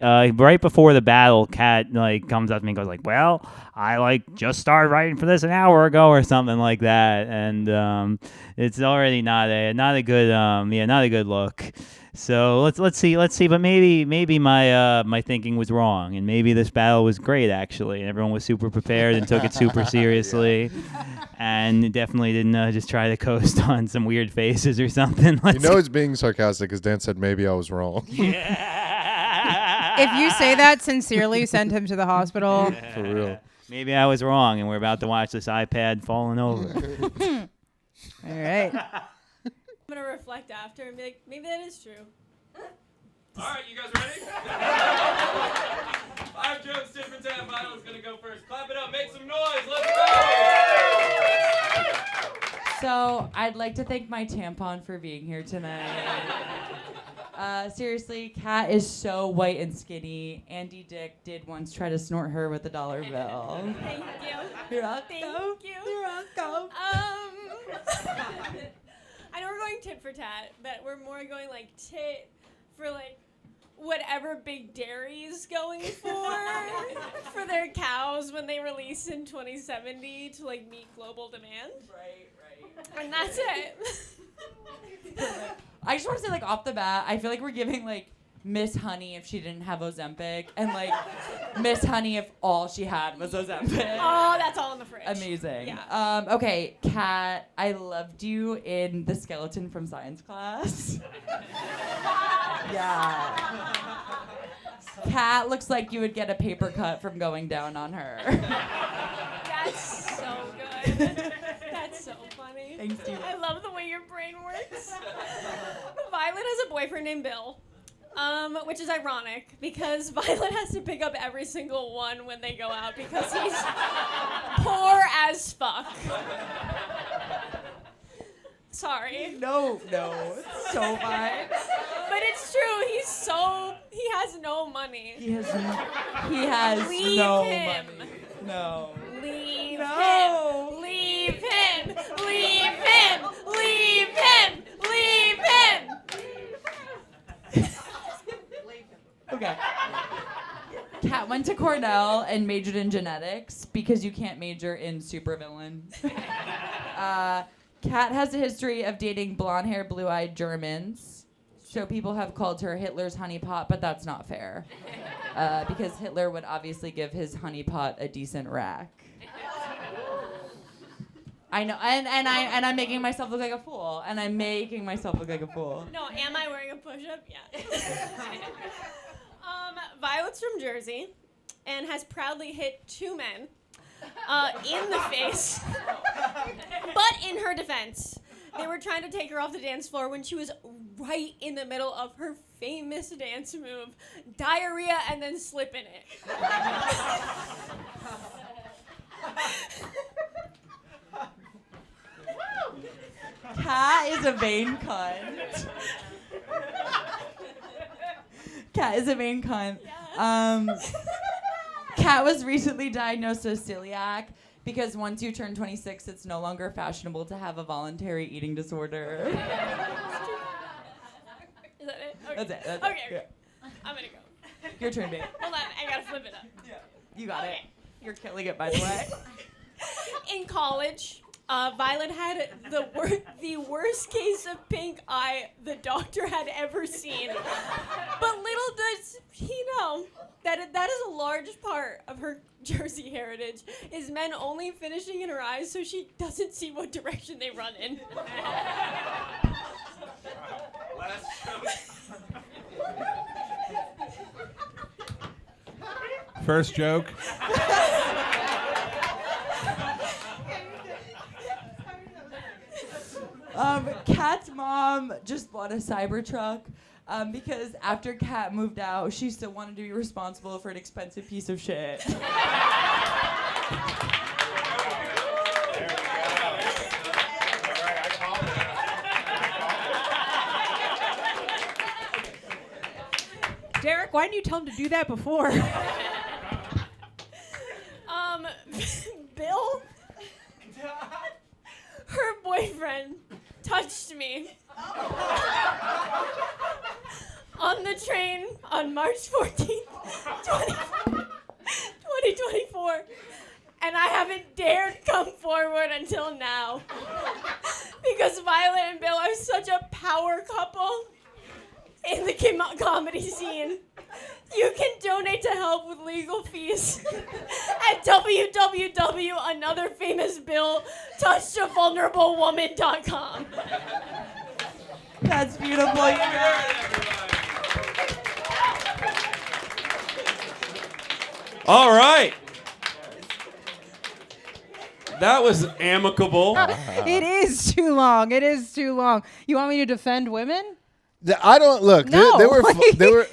right before the battle, Kat like comes up to me and goes like, "Well, I like just started writing for this an hour ago or something like that," and it's already not a good look. So let's see, but maybe my thinking was wrong, and maybe this battle was great actually, and everyone was super prepared and took it super seriously, and definitely didn't just try to coast on some weird faces or something. It's being sarcastic because Dan said maybe I was wrong. If you say that sincerely, send him to the hospital. For real. Maybe I was wrong, and we're about to watch this iPad falling over. All right. I'm gonna reflect after and be like, maybe that is true. All right, you guys ready? 5 jokes, 10 for 10. Violet's gonna go first. Clap it up, make some noise. Let's go. So I'd like to thank my tampon for being here tonight. Seriously, Kat is so white and skinny. Andy Dick did once try to snort her with a $1 bill. Thank you. You're welcome. Thank you. You're welcome. I know we're going tit for tat, but we're more going like tit for like whatever Big Dairy's going for their cows when they release in 2070 to like meet global demand. Right. And that's it. I just want to say, like, off the bat, I feel like we're giving, like, Miss Honey if she didn't have Ozempic, and, like, Miss Honey if all she had was Ozempic. Oh, that's all in the fridge. Amazing. Yeah. Okay, Kat, I loved you in the skeleton from science class. Yeah. Kat looks like you would get a paper cut from going down on her. That's so good. That's so funny. Thanks, dude. I love the way your brain works. Violet has a boyfriend named Bill, which is ironic because Violet has to pick up every single one when they go out because he's poor as fuck. Sorry. No, it's so fine. But it's true. He has no money. He has Leave no him. money. No. Leave No. him. Leave him. Leave him. Leave him. Leave him. Okay. Kat went to Cornell and majored in genetics because you can't major in supervillain. Kat has a history of dating blonde-haired, blue-eyed Germans. So people have called her Hitler's honeypot, but that's not fair. Because Hitler would obviously give his honeypot a decent rack. I know, and I'm making myself look like a fool. And I'm making myself look like a fool. No, am I wearing a push-up? Yeah. Violet's from Jersey and has proudly hit 2 men in the face. But in her defense, they were trying to take her off the dance floor when she was right in the middle of her famous dance move, diarrhea and then slip in it. Kat is a vain cunt. Kat is a vain cunt. Kat was recently diagnosed with celiac because once you turn 26, it's no longer fashionable to have a voluntary eating disorder. Is that it? Okay. That's it. Okay. Yeah. I'm gonna go. Your turn, babe. Hold on, I gotta flip it up. Yeah. You got it. You're killing it, by the way. In college, Violet had the worst case of pink eye the doctor had ever seen. But little does he know that is a large part of her Jersey heritage, is men only finishing in her eyes so she doesn't see what direction they run in. Last joke. First joke. Kat's mom just bought a Cybertruck because after Kat moved out, she still wanted to be responsible for an expensive piece of shit. Derek, why didn't you tell him to do that before? Bill, her boyfriend, touched me on the train on March 14th. 2024. And I haven't dared come forward until now. Because Violet and Bill are such a power couple in the comedy scene. You can donate to help with legal fees at www.anotherfamousbilltouchedavulnerablewoman.com. That's beautiful. All right. That was amicable. It is too long. It is too long. You want me to defend women? I don't look. No, They were. like- They were.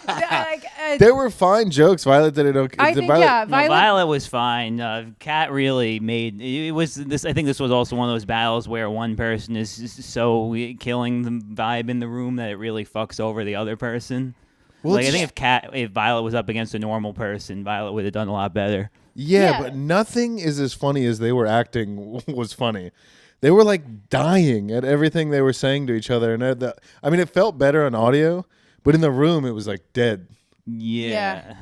Like, They were fine jokes. Violet did it okay. I think, Violet, yeah, No, Violet. Violet was fine. Kat really made it was this. I think this was also one of those battles where one person is so killing the vibe in the room that it really fucks over the other person. Well, Like I it's- think if Violet was up against a normal person, Violet would have done a lot better. Yeah, but nothing is as funny as they were acting was funny. They were like dying at everything they were saying to each other, and I mean, it felt better on audio, but in the room it was like dead. Yeah.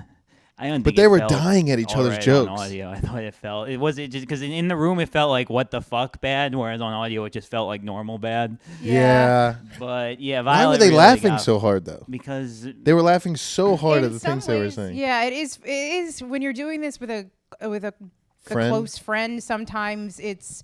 I don't But think they it were felt dying at each all other's right jokes. On audio, I thought it felt just because in the room it felt like what the fuck bad, whereas on audio it just felt like normal bad. Yeah. But yeah, Why Violet were they really laughing got- so hard though? Because They were laughing so hard In at the some things they were ways, saying. Yeah, it is. It is when you're doing this with a Friend? close friend. Sometimes it's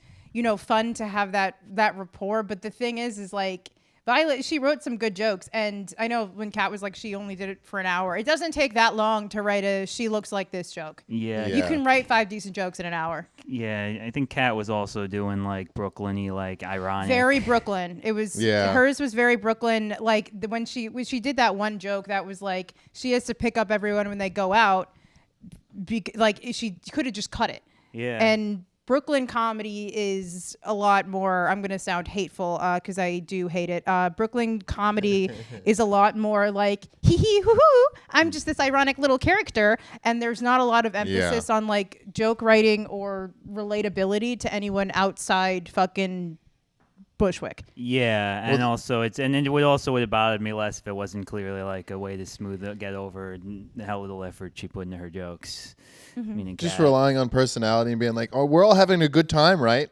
fun to have that rapport. But the thing is like Violet, she wrote some good jokes, and I know when Kat was like she only did it for an hour. It doesn't take that long to write a "she looks like this" joke. yeah, Yeah. You can write 5 decent jokes in an hour. yeah, I think Kat was also doing like Brooklyn-y, like ironic. Very Brooklyn. It was hers was very Brooklyn. Like when she did that one joke that was like she has to pick up everyone when they go out. Like she could have just cut it. Yeah. And Brooklyn comedy is a lot more. I'm gonna sound hateful because I do hate it. Brooklyn comedy is a lot more like hee hee hoo hoo. I'm just this ironic little character, and there's not a lot of emphasis on like joke writing or relatability to anyone outside fucking Bushwick. Yeah, and also it would have bothered me less if it wasn't clearly like a way to get over the hell little effort she put into her jokes. Meaning Just Kat. relying on personality and being like, "Oh, we're all having a good time, right?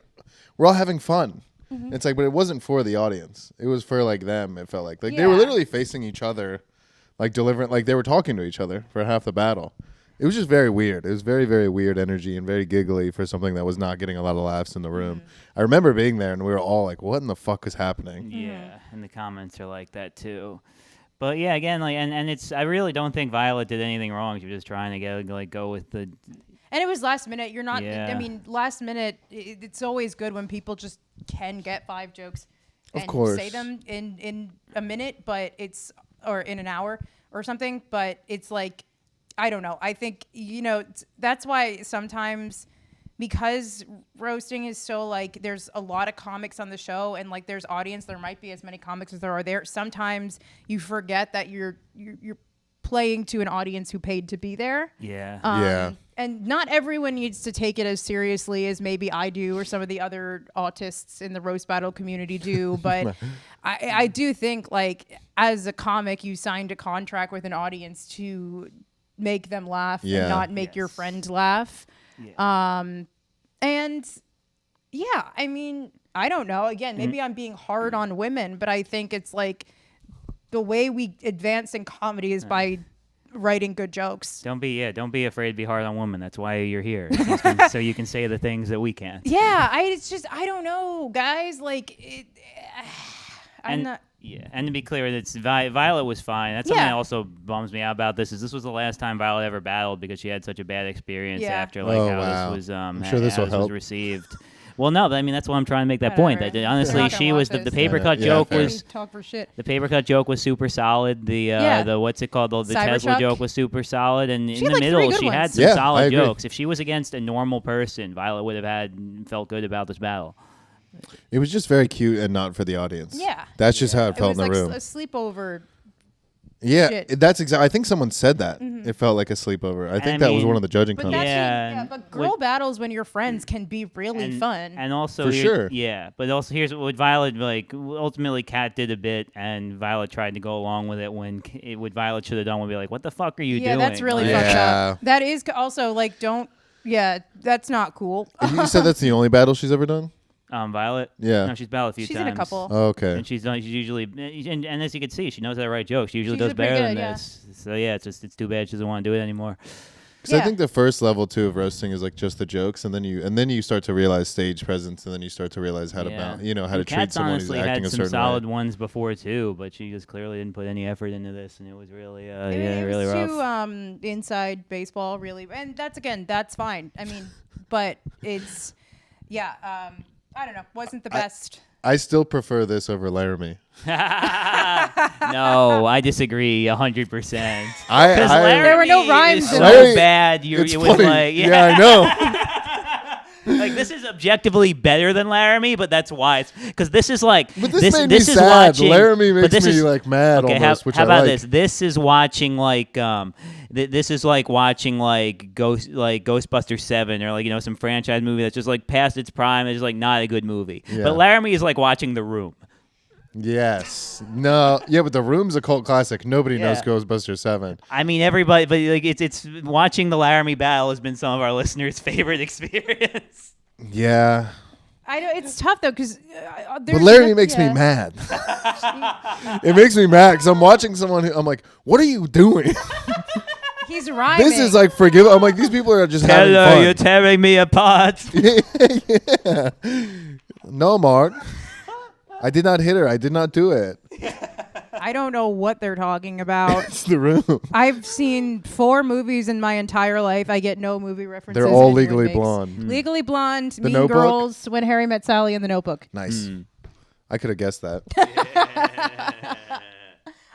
We're all having fun." It's like, but it wasn't for the audience. It was for like them. It felt like they were literally facing each other, like delivering, like they were talking to each other for half the battle. It was just very weird. It was very, very weird energy and very giggly for something that was not getting a lot of laughs in the room. I remember being there and we were all like, "What in the fuck is happening?" Yeah, and the comments are like that too. But yeah, again, like, and it's I really don't think Violet did anything wrong. She was just trying to go with the. And it was last minute. You're not. Yeah. I mean, last minute. It's always good when people just can get 5 jokes Of and course. say them in a minute, but or in an hour or something. But it's like, I don't know. I think that's why sometimes, because roasting is so like there's a lot of comics on the show and like there's audience, there might be as many comics as there are there. Sometimes you forget that you're playing to an audience who paid to be there. Yeah. Yeah. And not everyone needs to take it as seriously as maybe I do or some of the other autists in the roast battle community do. But I do think like as a comic, you signed a contract with an audience to make them laugh Yeah. and not make your friend laugh. Yeah. And yeah, I mean, I don't know. Again, maybe I'm being hard on women, but I think it's like the way we advance in comedy is by writing good jokes. Don't be afraid to be hard on women. That's why you're here, so you can say the things that we can't. Yeah, I don't know, guys. Like, I'm not. Yeah, and to be clear, it's Violet was fine. That's something Yeah. that also bums me out about this. This was the last time Violet ever battled because she had such a bad experience Yeah. after like Oh, how wow. this was I'm sure this how will this was help. received. Well, no, but I mean that's why I'm trying to make that point. Whatever. That We're honestly, not gonna she was watch the this. paper cut Yeah, joke fair. was Talk for shit. the paper cut joke was super solid. The what's it called? The Tesla Cybertruck? joke was super solid, and She in had, the like, 3 middle good she had ones. some Yeah, I solid agree. jokes. If she was against a normal person, Violet would have felt good about this battle. It was just very cute and not for the audience. Yeah. That's just how it It felt was in the like room. a sleepover Yeah, shit. that's exactly. I think someone said that. It felt like a sleepover. I think that was one of the judging But comments. that's but girl battles when you're friends can be really fun. And also, For sure. Yeah, but also here's what Violet ultimately Kat did a bit, and Violet tried to go along with it when what Violet should have done would be like, what the fuck are you doing? Yeah, that's really Like, fucked yeah. up. That is also like don't. Yeah, that's not cool. You said that's the only battle she's ever done? Violet. Yeah. No, she's battled a few She's times. in a couple. Oh, okay. And she's usually, and as you can see, she knows how to write jokes. She usually She's does better pretty than good, yeah. this. So yeah, it's too bad she doesn't want to do it anymore. Because I think the first level too of roasting is like just the jokes, and then you start to realize stage presence, and then you start to realize how to how to treat Kat's someone who's honestly acting had a some certain solid way. ones before too, but she just clearly didn't put any effort into this, and it was really It really was rough. too inside baseball, really, and that's fine. I mean, but it's I don't know, wasn't the best. I still prefer this over Laramie. No, I disagree 100%. Because there were no rhymes is in so Larry- bad. It it's was funny. like, Yeah, I know. Like this is objectively better than Laramie, but that's why it's because this is like But this made me is sad. watching. Laramie but makes this me is, like mad okay, almost, which how I about like. this? This is watching like this is like watching like Ghostbusters 7 or like some franchise movie that's just like past its prime. It's just like not a good movie. Yeah. But Laramie is like watching The Room. Yes. No. Yeah, but The Room's a cult classic. Nobody knows Yeah. Ghostbusters 7. I mean, everybody, but like it's watching the Laramie battle has been some of our listeners' favorite experience. Yeah. I know it's tough though because But Laramie makes me mad. It makes me mad because I'm watching someone who I'm like, what are you doing? He's rhyming. This is like forgive. I'm like, these people are just having Hello, fun. you're tearing me apart. Yeah. No, Mark. I did not hit her. I did not do it. I don't know what they're talking about. It's The Room. I've seen 4 movies in my entire life. I get no movie references. They're all anyone Legally makes. Blonde. Legally Blonde, The Mean Notebook? Girls, When Harry Met Sally, and The Notebook. Nice. I could have guessed that.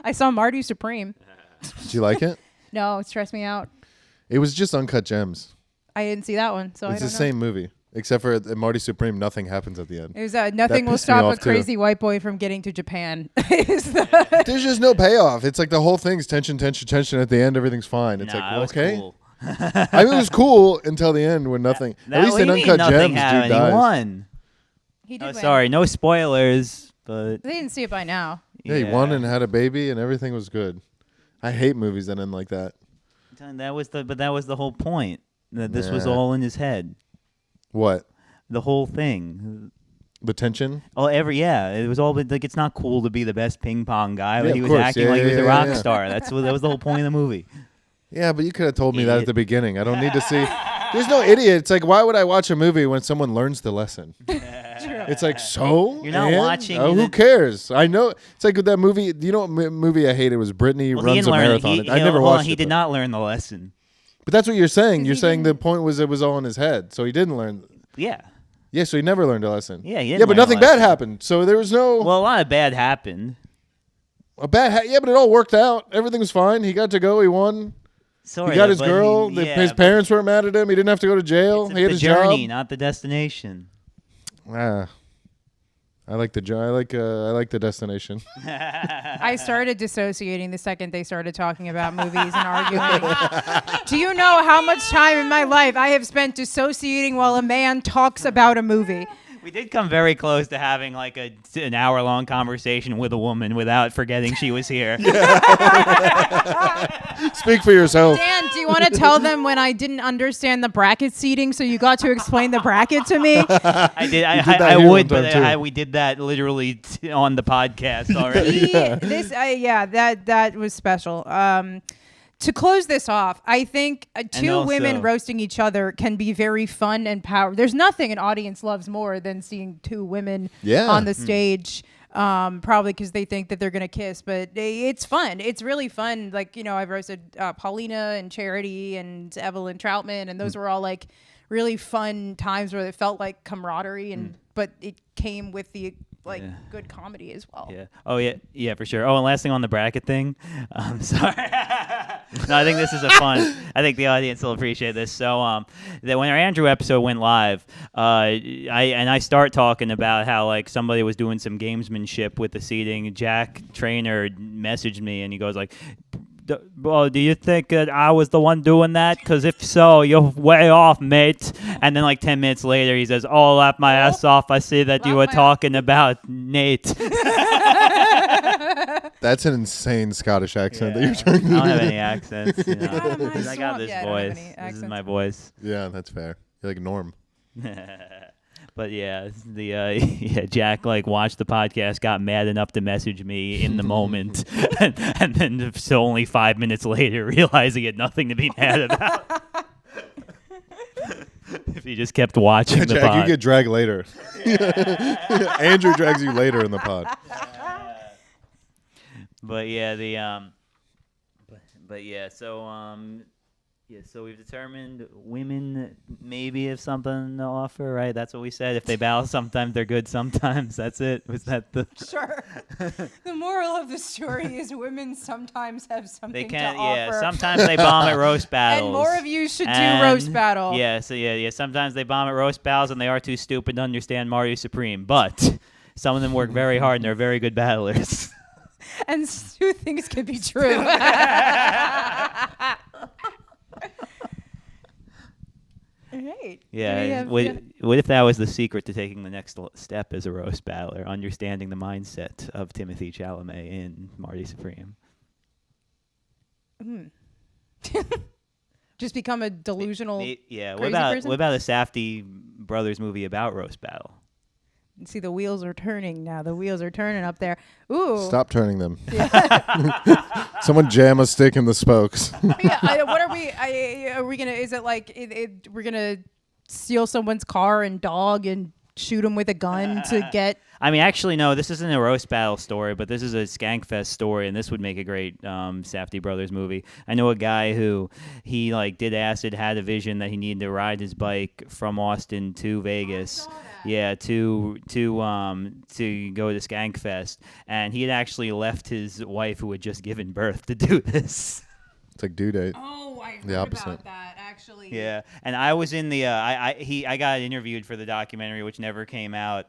I saw Marty Supreme. Did you like it? No, it stressed me out. It was just Uncut Gems. I didn't see that one, so I It's don't the know. same movie, except for at Marty Supreme, nothing happens at the end. It was nothing will pissed me stop a off, too. crazy white boy from getting to Japan. There's just no payoff. It's like the whole thing's tension, tension, tension. At the end, everything's fine. It's Nah, like, it was okay. cool. I mean, it was cool until the end when nothing. At least in Uncut Gems, dude He dies. won. He did Oh, win. sorry, no spoilers, but They didn't see it by now. Yeah, he won and had a baby, and everything was good. I hate movies that end like that. That was the whole point. That this was Nah. all in his head. What? The whole thing. The tension? It was all like it's not cool to be the best ping pong guy, but Yeah, he of was course. acting Yeah, like he was yeah, a yeah, rock yeah. star. That was the whole point of the movie. Yeah, but you could have told me that at the beginning. I don't need to see. There's no idiot. It's like, why would I watch a movie when someone learns the lesson? It's like, so? You're not And? watching Oh, and who then- cares? I know. It's like with that movie. You know what movie I hated was Britney Well, he runs didn't a learn. marathon. I never watched He it. did but- not learn the lesson. But that's what you're saying. You're he saying the didn't- point was it was all in his head. So he didn't learn. Yeah. Yeah, so he never learned a lesson. Yeah, he didn't Yeah, but learn a nothing bad lesson. happened. So there was no Well, a lot of bad happened. yeah, but it all worked out. Everything was fine. He got to go. He won. Sorry, He got his but girl. His parents weren't mad at him. He didn't have to go to jail. It's He had the his journey, job. not the destination. I like the I like the destination. I started dissociating the second they started talking about movies and arguing. Do you know how much time in my life I have spent dissociating while a man talks about a movie? We did come very close to having like an hour-long conversation with a woman without forgetting she was here. Speak for yourself. Dan, do you want to tell them when I didn't understand the bracket seating, so you got to explain the bracket to me? I did. did I that I here would, one but time, too. we did that literally on the podcast already. That was special. To close this off, I think two also- women roasting each other can be very fun and powerful. There's nothing an audience loves more than seeing two women Yeah. on the stage. Probably because they think that they're gonna kiss, but it's fun. It's really fun. Like, I've roasted Paulina and Charity and Evelyn Troutman, and those were all like really fun times where it felt like camaraderie, and but it came with the good comedy as well. Yeah. Oh yeah. Yeah, for sure. Oh, and last thing on the bracket thing. Sorry. No, I think this is a fun. I think the audience will appreciate this. So, that when our Andrew episode went live, I start talking about how like somebody was doing some gamesmanship with the seating. Jack Trainer messaged me and he goes like, "Well, do you think I was the one doing that? Because if so, you're way off, mate." And then like 10 minutes later, he says, "Oh, laugh my ass off. I see that you were talking about Nate." That's an insane Scottish accent that you're trying to do. I don't have any accents. You know. I I got this voice. This is my voice. Yeah, that's fair. You're like Norm. But yeah, Jack like watched the podcast, got mad enough to message me in the moment, and then so only 5 minutes later realized he had nothing to be mad about. If he just kept watching the Jack, pod. you get dragged later. Andrew drags you later in the pod. But yeah, so we've determined women maybe have something to offer, right? That's what we said. If they battle, sometimes they're good, sometimes. That's it. Was that the? Sure. The moral of the story is women sometimes have something They can, to offer. yeah. Sometimes they bomb at roast battles. And more of you should do And, roast battle. Yeah, so yeah. Sometimes they bomb at roast battles, and they are too stupid to understand Mario Supreme. But some of them work very hard, and they're very good battlers. And two things can be true. Right. Yeah. What if that was the secret to taking the next step as a roast battler, understanding the mindset of Timothy Chalamet in Marty Supreme? Just become a delusional. Yeah. Crazy What person? about a Safdie brothers movie about roast battle? See, the wheels are turning now. The wheels are turning up there. Ooh. Stop turning them. Someone jam a stick in the spokes. Yeah. What are we? Are we gonna? Is it like we're gonna steal someone's car and dog and shoot them with a gun to get? I mean, actually, no. This isn't a roast battle story, but this is a Skankfest story, and this would make a great Safdie Brothers movie. I know a guy who he like did acid, had a vision that he needed to ride his bike from Austin to Vegas. Yeah, to go to Skankfest, and he had actually left his wife, who had just given birth, to do this. It's like due date. Oh, I heard The opposite. about that actually. Yeah, and I was in the I got interviewed for the documentary, which never came out,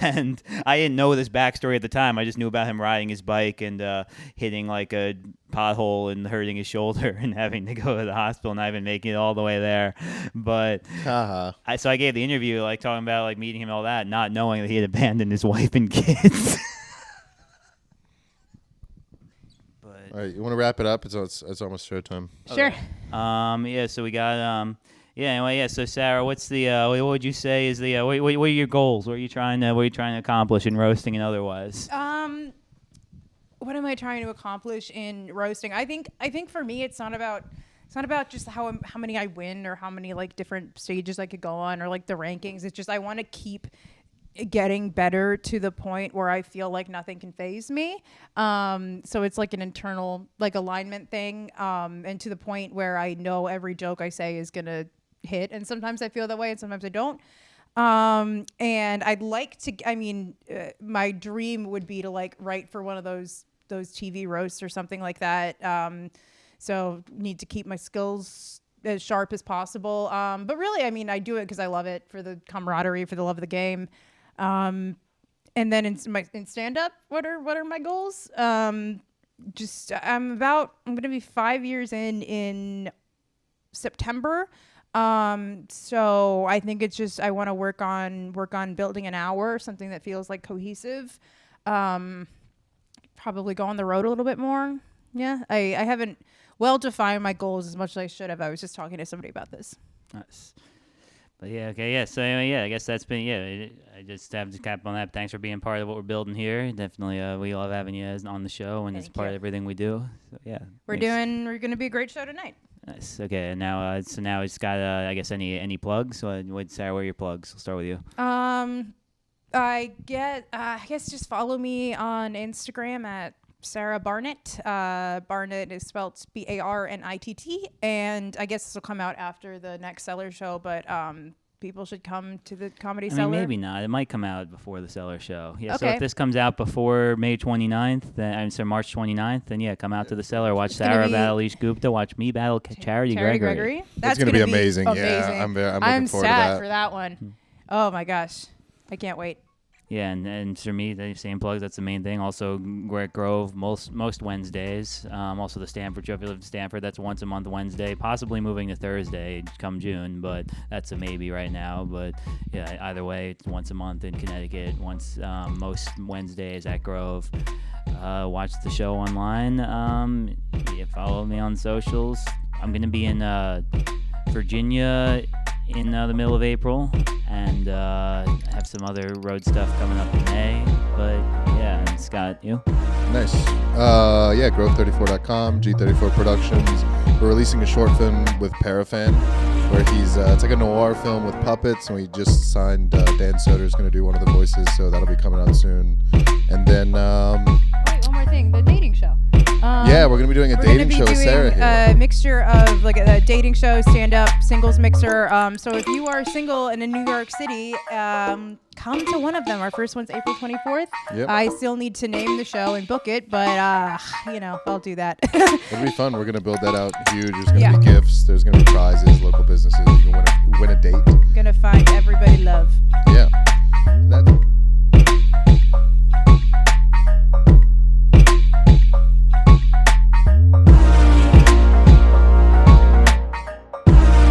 and I didn't know this backstory at the time. I just knew about him riding his bike and hitting like a pothole and hurting his shoulder and having to go to the hospital, and I've been making it all the way there. But so I gave the interview like talking about like meeting him and all that, not knowing that he had abandoned his wife and kids. All right, you want to wrap it up? It's almost showtime. Sure. Yeah. So we got Anyway, yeah. So Sarah, what's the what would you say is the what are your goals? What are you trying to accomplish in roasting and otherwise? What am I trying to accomplish in roasting? I think for me it's not about just how many I win or how many like different stages I could go on or like the rankings. It's just I want to keep getting better to the point where I feel like nothing can faze me. So it's like an internal like alignment thing, and to the point where I know every joke I say is gonna hit. And sometimes I feel that way, and sometimes I don't. And I'd like to. I mean, my dream would be to like write for one of those TV roasts or something like that. So need to keep my skills as sharp as possible. But really, I mean, I do it because I love it, for the camaraderie, for the love of the game. And then in stand up, what are my goals? I'm gonna be 5 years in September. So I think it's just I want to work on building an hour, something that feels like cohesive. Probably go on the road a little bit more. Yeah, I haven't well defined my goals as much as I should have. I was just talking to somebody about this. Nice. But yeah, okay, yeah. So anyway, yeah, I guess that's been I just have to cap on that. Thanks for being part of what we're building here. Definitely, we love having you on the show, and it's part of everything we do. So yeah, we're gonna be a great show tonight. Nice. Okay, and now it's got I guess any plugs. Sarah, what are your plugs? We'll start with you. I guess just follow me on Instagram at Sarah Barnitt. Barnitt is spelled Barnitt, and I guess this will come out after the next Seller show, but people should come to the Comedy I mean, Cellar? maybe not. It might come out before the Cellar show. Yeah. So Okay. if this comes out before May 29th, then March 29th, then yeah, come out to the Cellar. Watch gonna Sarah be- battle Ish Gupta. Watch me battle Charity Gregory. That's gonna be be amazing. Yeah, I'm looking forward to sad that. for that one. Oh my gosh, I can't wait. Yeah, and for me, the same plugs. That's the main thing. Also, Greg Grove most Wednesdays. Also, the Stanford show. If you live in Stanford, that's once a month Wednesday. Possibly moving to Thursday come June, but that's a maybe right now. But yeah, either way, it's once a month in Connecticut. Most Wednesdays at Grove. Watch the show online. Follow me on socials. I'm gonna be in Virginia in the middle of April, and have some other road stuff coming up in May. But yeah, and Scott, you? Nice. Yeah, Grove34.com, G34 Productions. We're releasing a short film with Parafan, where he's it's like a noir film with puppets, and we just signed Dan Soder's going to do one of the voices, so that'll be coming out soon. And then Wait, one more thing, the dating show. yeah, we're going to be doing a dating show with Sarah here. A mixture of like a dating show, stand-up, singles mixer. So if you are single and in New York City, come to one of them. Our first one's April 24th. Yep. I still need to name the show and book it, but I'll do that. It'll be fun. We're going to build that out huge. There's going to be gifts. There's going to be prizes, local businesses. You can win a date. Gonna find everybody love. Yeah.